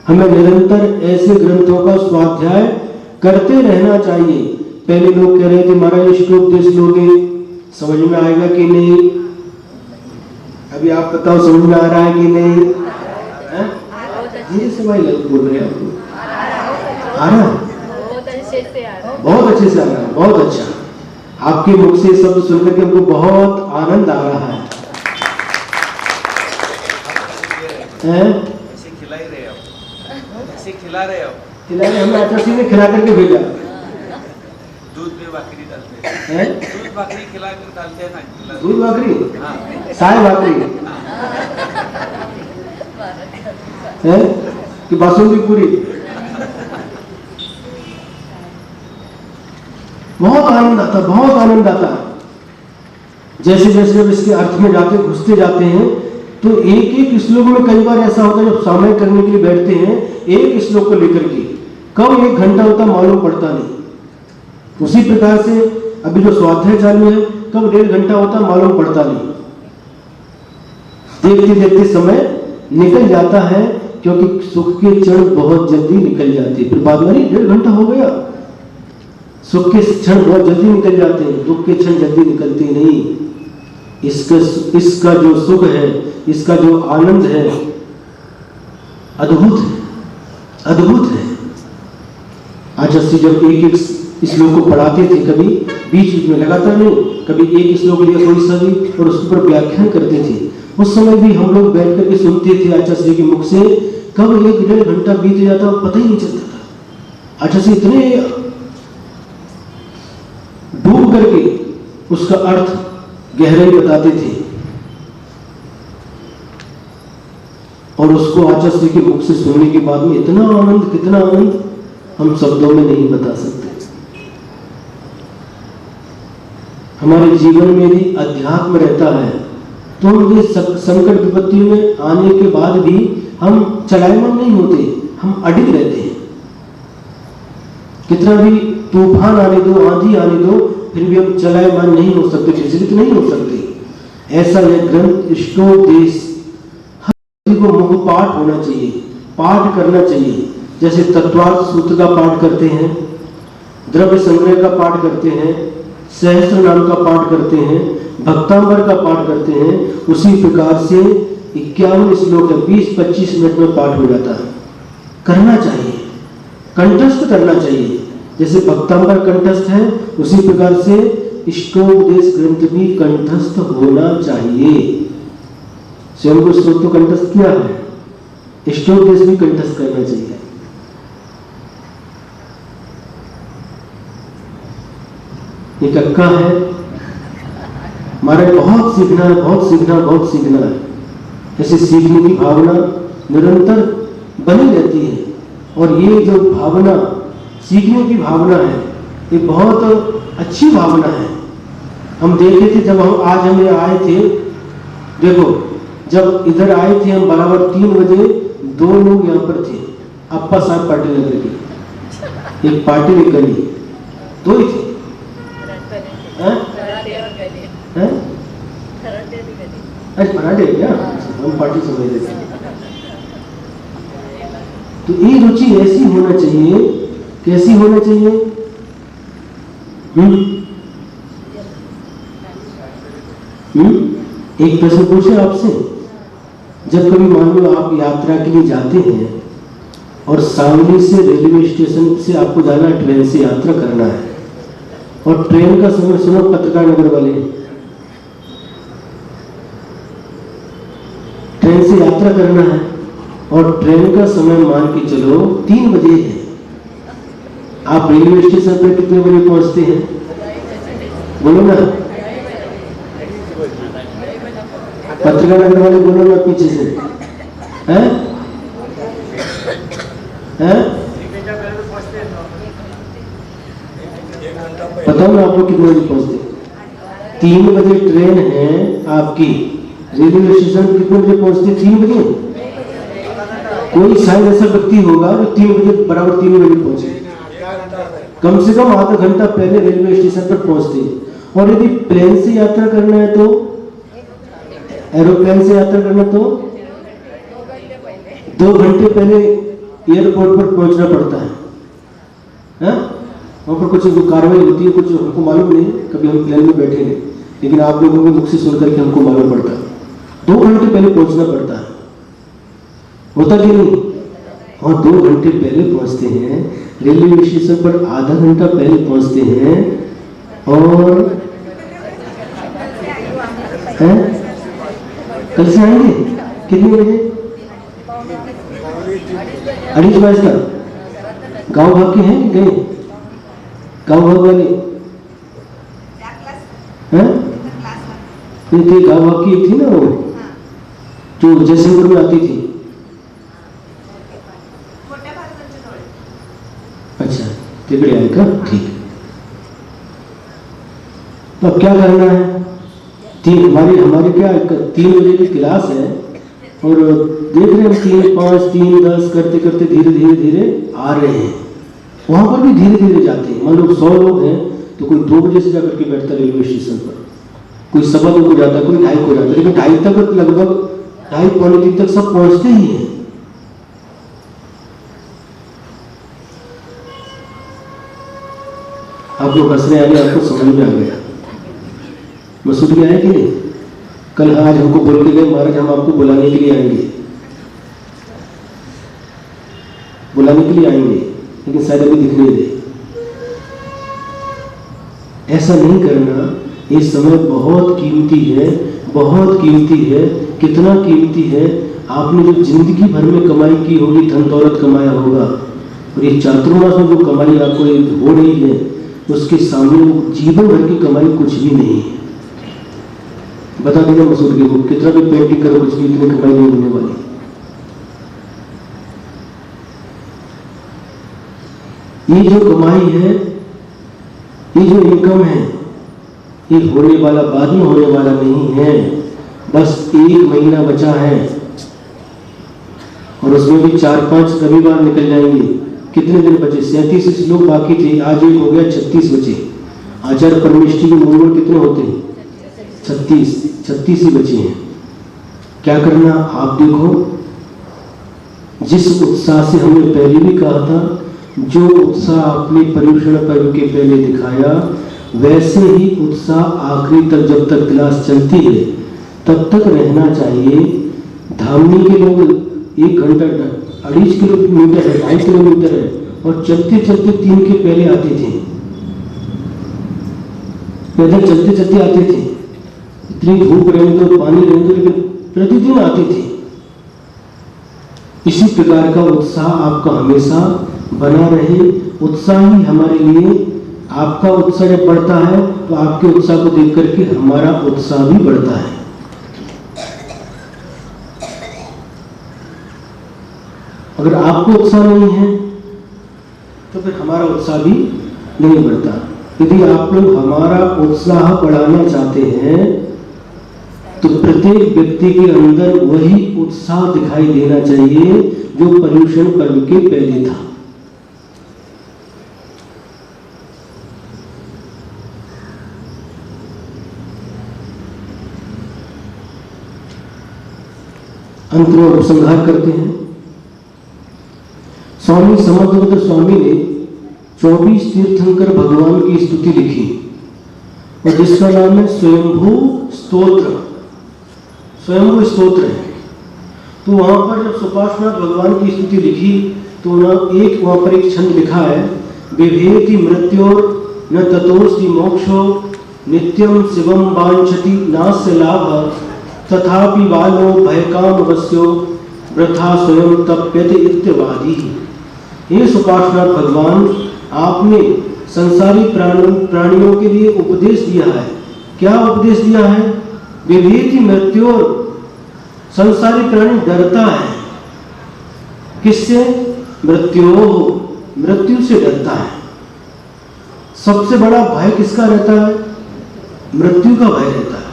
हमें निरंतर ऐसे ग्रंथों का स्वाध्याय करते रहना चाहिए। पहले लोग कह रहे थे महाराज श्लोक लोगे समझ में आएगा कि नहीं, अभी आप बताओ समझ में आ रहा है कि नहीं? धीरे से भाई लग बोल रहे हैं आपको, आ रहा है? बहुत अच्छे से आ रहा है, बहुत अच्छा। आपके मुख से शब्द सुनकर के हमको बहुत आनंद आ रहा है। ऐसे खिला ही रहे हो, ऐसे खिला रहे हो, खिला रहे, हमें आचार्य ने खिला करके भेजा। दूध में भाकरी डालते हैं, दूध भाकरी खिला कर डालते हैं ना, दूध भाकरी, हाँ, साय भाकरी है कि बासुंदी पूरी। बहुत आनंद आता, बहुत आनंद आता। जैसे जैसे जब इसके अर्थ में जाते घुसते जाते हैं तो एक एक श्लोक में कई बार ऐसा होता है जब सामने करने के लिए बैठते हैं एक श्लोक को लेकर के कब 1 घंटा होता मालूम पड़ता नहीं। उसी प्रकार से अभी जो स्वाध्याय चालू है कब 1.5 घंटा होता मालूम पड़ता नहीं। देखते देखते समय निकल जाता है, क्योंकि सुख के क्षण बहुत जल्दी निकल जाते हैं। फिर बाद में 1.5 घंटा हो गया। सुख के क्षण बहुत जल्दी निकल जाते हैं, दुख के क्षण जल्दी निकलते नहीं। इसका जो सुख है, इसका जो आनंद है, अद्भुत है, अद्भुत है। आचार्य जब एक एक श्लोक को पढ़ाते थे, कभी बीच में लगातार नहीं, कभी एक श्लोक लिया थोड़ी सा भी और उसके ऊपर व्याख्यान करते थे। उस समय भी हम लोग बैठ करके सुनते थे आचार्य के मुख से। कब 1-1.5 घंटा बीत जाता पता ही नहीं चलता था। आचार्य इतने डूब करके उसका अर्थ गहराई बताते थे और उसको आचार्य के मुख से सुनने के बाद में इतना आनंद, कितना आनंद हम शब्दों में नहीं बता सकते। हमारे जीवन में भी अध्यात्म रहता है तो हम ये संकट विपत्ति में आने के बाद भी हम चलायमान नहीं होते, हम अडिग रहते हैं। कितना भी तूफान आने दो, आंधी आने दो, फिर भी हम चलायमान नहीं हो सकते, विचलित नहीं हो सकते। ऐसा यह ग्रंथ इष्टोपदेश हर को मुखपाठ होना चाहिए, पाठ करना चाहिए। जैसे तत्वार्थ सूत्र का पाठ करते हैं, द्रव्य संग्रह का पाठ करते हैं, सहस्त्र नाम का पाठ करते हैं, भक्तांबर का पाठ करते हैं, उसी प्रकार से 51 श्लोक है, 20-25 मिनट में पाठ हो जाता है। करना चाहिए, कंठस्थ करना चाहिए। जैसे भक्तांबर कंठस्थ है उसी प्रकार से इष्टोपदेश ग्रंथ भी कंठस्थ होना चाहिए। स्वयं को श्लोक तो कंठस्थ किया है, इष्टोपदेश भी कंठस्थ करना चाहिए। एक अक्का है, हमारे बहुत सीखना है, बहुत सीखना, बहुत सीखना है। ऐसे सीखने की भावना निरंतर बनी रहती है और ये जो भावना, सीखने की भावना है, ये बहुत अच्छी भावना है। हम देखे थे जब हम आए थे, देखो जब इधर आए थे हम बराबर 3 बजे 2 लोग यहाँ पर थे, अप्पा साहब पार्टी नगर के, एक पार्टी निकली, 2 ही थे। अरे पराठे क्या, हम पार्टी समझ रहे थे। तो ये रुचि ऐसी होना चाहिए, कैसी होना चाहिए? एक प्रश्न पूछे आपसे, जब कभी मान लो आप यात्रा के लिए जाते हैं और सांगली से रेलवे स्टेशन से आपको जाना, ट्रेन से यात्रा करना है और ट्रेन का समय सुनो पत्रकार नगर वाले, ट्रेन से यात्रा करना है और ट्रेन का समय मान के चलो 3 बजे है। आप रेलवे स्टेशन पर कितने बजे पहुंचते हैं? बोलो ना, पत्रकार नगर वाले बोलो ना पीछे से, हैं? हैं? बताओ ना आप लोग कितने बजे पहुंचते? 3 बजे ट्रेन है आपकी, रेलवे स्टेशन कितने बजे पहुंचते? 3 बजे। कोई शायद ऐसा व्यक्ति होगा जो 3 बजे बराबर 3 बजे पहुंचे, कम से कम आधा घंटा पहले रेलवे स्टेशन पर पहुंचते हैं। और यदि प्लेन से यात्रा करना है तो, एरोप्लेन से यात्रा करना तो 2 घंटे पहले एयरपोर्ट पर पहुंचना पड़ता है। वहाँ पर कुछ जो कार्रवाई होती है, कुछ हमको मालूम नहीं, कभी हम प्लेन में बैठे नहीं, लेकिन आप लोगों के मुख से सुनकर के हमको मालूम पड़ता है 2 घंटे पहले पहुंचना पड़ता है, होता कि नहीं? और 2 घंटे पहले पहुंचते हैं, रेलवे स्टेशन पर आधा घंटा पहले पहुंचते हैं। और कल से आएंगे कितने बजे? 2:30 बजे तक। गाँव भाग के हैं कि गए? गाँव भाग वाले हैं? गाँव भाग की थी ना वो, जो जयसिंहपुर में आती थी। अच्छा, तिकड़े आए का, ठीक। तो अब क्या करना है? हमारी क्या 3 बजे की क्लास है, और देख रहे हैं 3, 5, 3, 10 करते करते धीरे धीरे धीरे आ रहे हैं। वहां पर भी धीरे धीरे जाते हैं। मान लो 100 लोग हैं तो कोई 2 बजे से जाकर के बैठता रेलवे स्टेशन पर, कोई 1:15 को जाता, कोई 2:30 को जाता, लेकिन 2:30 तक लगभग 2:30 पौने 3 तक सब पहुंचते ही हैं। आप लोग हंस रहे आगे, आपको समझ में आ गया मसूद भी आया कि नहीं? कल आज हमको बोल के गए महाराज हम आपको बुलाने के लिए आएंगे, बुलाने के लिए आएंगे, लेकिन शायद अभी दिख नहीं रहे। ऐसा नहीं करना, ये समय बहुत कीमती है, बहुत कीमती है। कितना कीमती है? आपने जो जिंदगी भर में कमाई की होगी, धन दौलत कमाया होगा, और ये चातुर्मास में जो कमाई आपको हो रही है, उसके सामने जीवन भर की कमाई कुछ भी नहीं है। बता देना मसूद के को, कितना भी पेंटिंग करो कुछ भी इतनी कमाई नहीं होने वाली। ये जो कमाई है, ये जो इनकम है, ये होने वाला, बाद में होने वाला नहीं है। बस 1 महीना बचा है, और उसमें भी 4-5 रविवार निकल जाएंगे। कितने दिन बचे? 37 लोग बाकी थे, आज एक हो गया, 36 बचे। आचार्य परमेष्ठी के मूल कितने होते हैं? 36 ही बचे हैं। क्या करना आप देखो, जिस उत्साह से हमने पहले भी कहा था, जो उत्साह आपने पर्युषण पर्व के पहले दिखाया, वैसे ही उत्साह आखिरी तक, जब तक क्लास चलती है तब तक रहना चाहिए। धामनी के लोग 1 घंटा 2.5 किलोमीटर है, 2.5 किलोमीटर है, और चलते चलते 3 के पहले आते थे, पैदल चलते चलते आते थे। इतनी धूप रहने दो, पानी रहने दो, लेकिन प्रतिदिन आते थे। इसी प्रकार का उत्साह आपका हमेशा बना रहे। उत्साह ही हमारे लिए, आपका उत्साह जब बढ़ता है तो आपके उत्साह को देख करके हमारा उत्साह भी बढ़ता है। अगर आपको उत्साह नहीं है तो फिर हमारा उत्साह भी नहीं बढ़ता। यदि आप लोग हमारा उत्साह बढ़ाना चाहते हैं तो प्रत्येक व्यक्ति के अंदर वही उत्साह दिखाई देना चाहिए जो पर्युषण पर्व के पहले था। अंत में उपसंहार करते हैं। स्वामी समर्थभद्र स्वामी ने 24 तीर्थंकर भगवान की स्तुति लिखी, और जिसका नाम है स्वयंभू स्तोत्र। स्वयंभू स्तोत्र है। तो वहां पर जब सुपार्श्वनाथ भगवान की स्तुति लिखी तो वहां पर एक छंद लिखा है, विभेति मृत्योर न ततोस्ति मोक्षो नित्यम शिवम वांछति नास्य लाभ तथापि बालो भयकाम वस्यो वृथा स्वयं तप्यते इत्यवादी। हे सुपार्श्वनाथ भगवान, आपने संसारी प्राणियों के लिए उपदेश दिया है। क्या उपदेश दिया है? विभेति मृत्योर, संसारी प्राणी डरता है। किससे? मृत्यु से डरता है। सबसे बड़ा भय किसका रहता है? मृत्यु का भय रहता है,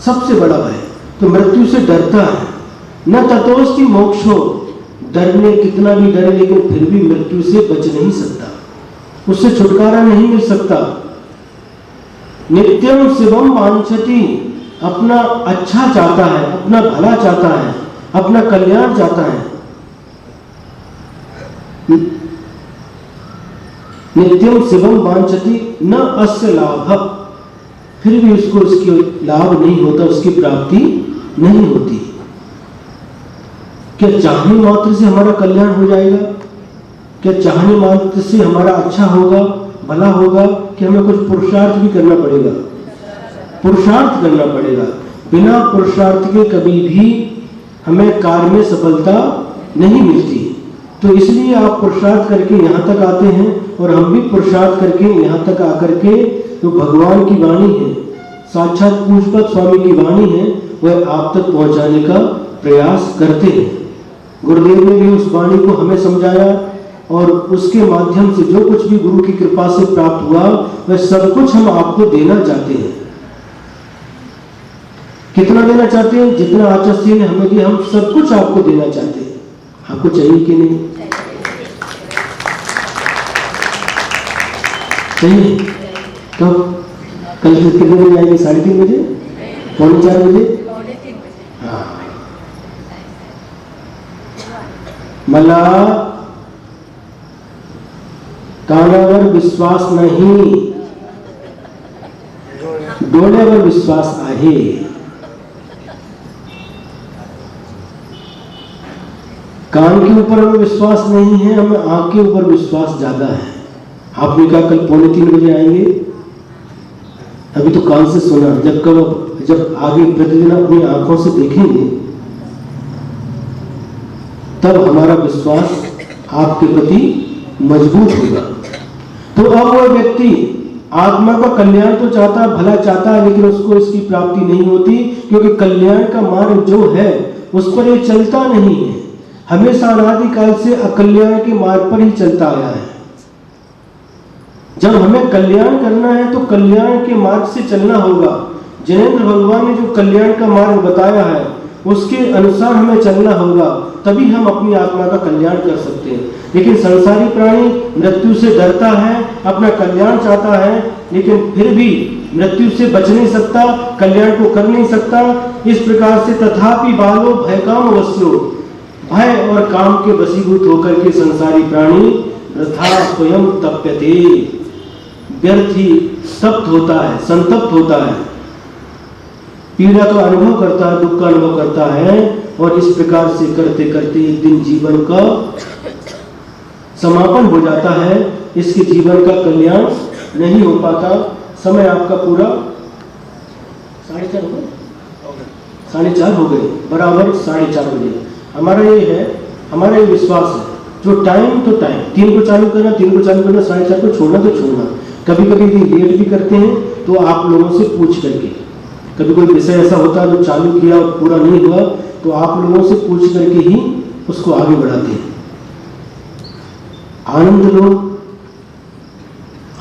सबसे बड़ा भय। तो मृत्यु से डरता है। न ततोस्ति मोक्षो, डरने कितना भी डरे लेकिन फिर भी मृत्यु से बच नहीं सकता, उससे छुटकारा नहीं मिल सकता। नित्यम शिवम वांछति, अपना अच्छा चाहता है, अपना भला चाहता है, अपना कल्याण चाहता है। नित्यम शिवम वांछति न अस्य लाभ, फिर भी उसको उसकी लाभ नहीं होता, उसकी प्राप्ति नहीं होती। क्या चाहने मात्र से हमारा कल्याण हो जाएगा? क्या चाहने मात्र से हमारा अच्छा होगा, भला होगा? कि हमें कुछ पुरुषार्थ भी करना पड़ेगा, पुरुषार्थ करना पड़ेगा। बिना पुरुषार्थ के कभी भी हमें कार्य में सफलता नहीं मिलती। तो इसलिए आप पुरुषार्थ करके यहाँ तक आते हैं और हम भी पुरुषार्थ करके यहाँ तक आकर के जो भगवान की वाणी है, साक्षात पूज्यपाद स्वामी की वाणी है, वह आप तक पहुँचाने का प्रयास करते हैं। गुरुदेव ने भी उस वाणी को हमें समझाया और उसके माध्यम से जो कुछ भी गुरु की कृपा से प्राप्त हुआ वह सब कुछ हम आपको देना चाहते हैं। कितना देना चाहते हैं? जितना आचार्य ने हमें दिया, हम सब कुछ आपको देना चाहते हैं। आपको चाहिए कि नहीं? चाहिए। कब? कल कितने बजे आएंगे? 3:30 बजे? 3:45 बजे? हाँ। मला कानावर विश्वास नहीं, डोळ्यावर विश्वास आहे। कान के ऊपर हमें विश्वास नहीं है, हमें आंख के ऊपर विश्वास ज्यादा है। आपने कहा कल 2:45 बजे आएंगे, अभी तो कान से सुना, जब आगे प्रतिदिन अपनी आंखों से देखेंगे तब हमारा विश्वास आपके प्रति मजबूत होगा। तो अब वह व्यक्ति आत्मा का कल्याण तो चाहता है, भला चाहता है, लेकिन उसको इसकी प्राप्ति नहीं होती, क्योंकि कल्याण का मार्ग जो है उस पर ये चलता नहीं है। हमेशा अनादिकाल से अकल्याण के मार्ग पर ही चलता आया है। जब हमें कल्याण करना है तो कल्याण के मार्ग से चलना होगा। जिनेंद्र भगवान ने जो कल्याण का मार्ग बताया है उसके अनुसार हमें चलना होगा, तभी हम अपनी आत्मा का कल्याण कर सकते हैं। लेकिन संसारी प्राणी मृत्यु से डरता है, अपना कल्याण चाहता है, लेकिन फिर भी मृत्यु से बच नहीं सकता, कल्याण को कर नहीं सकता। इस प्रकार से तथापि बालो भयकाम वश्यो, भय और काम के वशीभूत होकर के संसारी प्राणी वृथा स्वयं तप्यते, व्यर्थ ही तप्त होता है, संतप्त होता है, पीड़ा का अनुभव करता है, दुख का अनुभव करता है। और इस प्रकार से करते करते एक दिन जीवन का समापन हो जाता है, इसके जीवन का कल्याण नहीं हो पाता। समय आपका पूरा 4:30 हो गए, 4:30 हो गए, बराबर 4:30 बजे। हमारा ये है, हमारा ये विश्वास है, जो टाइम तो टाइम, 3 को चालू करना, 3 को चालू करना, 4:30 को छोड़ना तो छोड़ना। कभी कभी लेट भी करते हैं तो आप लोगों से पूछ करके, कभी कोई विषय ऐसा होता है जो चालू किया और पूरा नहीं हुआ तो आप लोगों से पूछ करके ही उसको आगे बढ़ाते हैं। आनंद लो,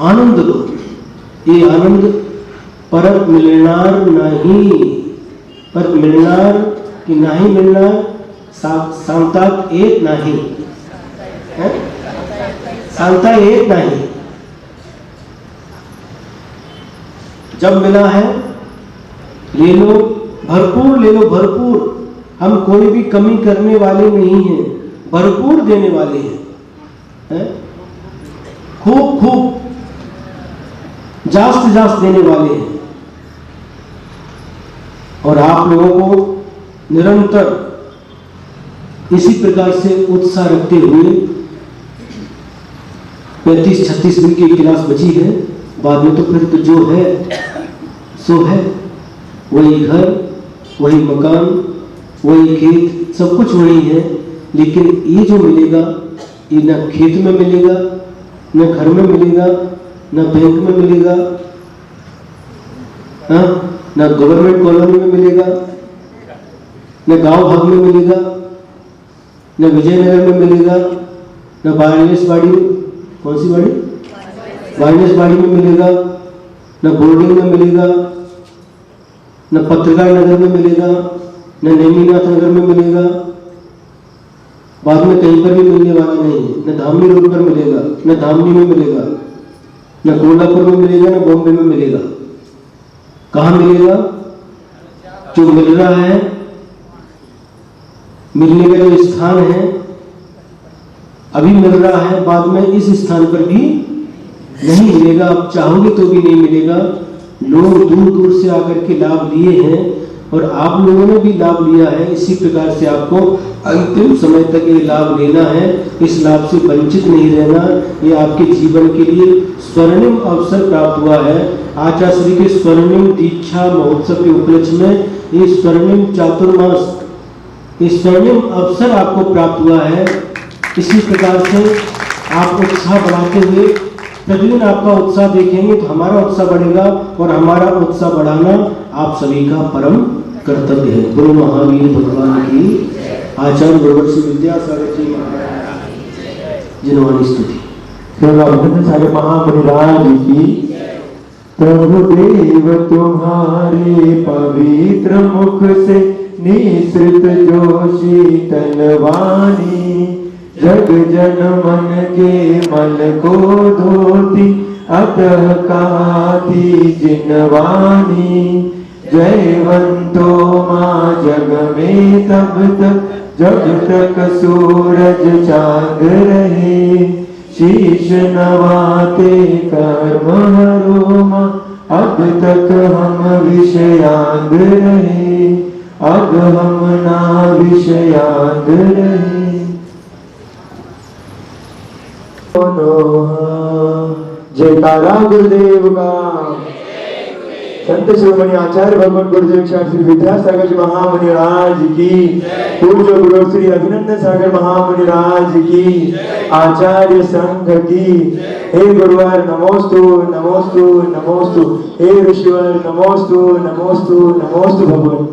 आनंद लो। ये आनंद पर मिलनार नहीं, पर मिलनार कि नहीं मिलनार, सांता एक नहीं, सांता एक नहीं। जब मिला है ले लो, भरपूर ले लो, भरपूर। हम कोई भी कमी करने वाले नहीं हैं, भरपूर देने वाले हैं, खूब खूब जास्त जास्त देने वाले हैं। और आप लोगों को निरंतर इसी प्रकार से उत्साह रखते हुए 35-36 दिन की क्लास बची है, बाद में तो फिर तो जो है सो है, वही घर, वही मकान, वही खेत, सब कुछ वही है। लेकिन ये जो मिलेगा ये न खेत में मिलेगा, न घर में मिलेगा, न बैंक में मिलेगा, न गवर्नमेंट कॉलोनी में मिलेगा, न गांव भाग में मिलेगा, न विजयनगर में मिलेगा, न वायरसवाड़ी में, कौन सी बाड़ी, वायरसवाड़ी में मिलेगा, न बोर्डिंग में मिलेगा, न पत्रकार नगर में मिलेगा, न नेमीनाथ नगर में मिलेगा, बाद में कहीं पर भी मिलने वाला नहीं है। न धामनी रोड पर मिलेगा, न धामनी में मिलेगा, न कोल्हापुर में मिलेगा, न बॉम्बे में मिलेगा। कहाँ मिलेगा? जो मिल रहा है, मिलने का जो स्थान है, अभी मिल रहा है, बाद में इस स्थान पर भी नहीं मिलेगा। आप चाहोगे तो भी नहीं मिलेगा। लोग दूर दूर से आकर के लाभ लिए हैं और आप लोगों ने भी लाभ लिया है। इसी प्रकार से आपको अंतिम समय तक ये लाभ लेना है, इस लाभ से वंचित नहीं रहना। ये आपके जीवन के लिए स्वर्णिम अवसर प्राप्त हुआ है। आचार्य श्री के स्वर्णिम दीक्षा महोत्सव के उपलक्ष्य में ये स्वर्णिम चातुर्मास, ये स्वर्णिम अवसर आपको प्राप्त हुआ है। इसी प्रकार से आप उत्साह बढ़ाते हुए प्रतिदिन आपका उत्साह देखेंगे तो हमारा उत्साह बढ़ेगा और हमारा उत्साह बढ़ाना आप सभी का परम कर्तव्य है। गुरु महावीर भगवान की आचार्य गुरुवर्षि विद्यासागर जी महाराज जिनवानी स्तुति। अभिनंदन सागर महामुनि राज की। प्रभु देव तुम्हारे पवित्र मुख से निसृत जो शीतल वाणी, जग जन मन के मन को धोती अतः कहाती जिनवानी। जयवंतो माँ जग में तब तक जब तक सूरज चांद रहे, शीश नवाते कर्म हरो माँ अब तक हम विषयांग रहे, अब हम ना विषयांग रहे। जयकारा गुरुदेव का। संत शिरोमणि आचार्य भगवान गुरुदेव श्री विद्यासागर जी महामुनि राज की। पूज्य गुरु श्री अभिनंदन सागर महामुनि राज की। आचार्य संघ की। हे गुरुवार नमोस्तु नमोस्तु नमोस्तु। हे ऋषिवर नमोस्तु नमोस्तु नमोस्तु भगवान।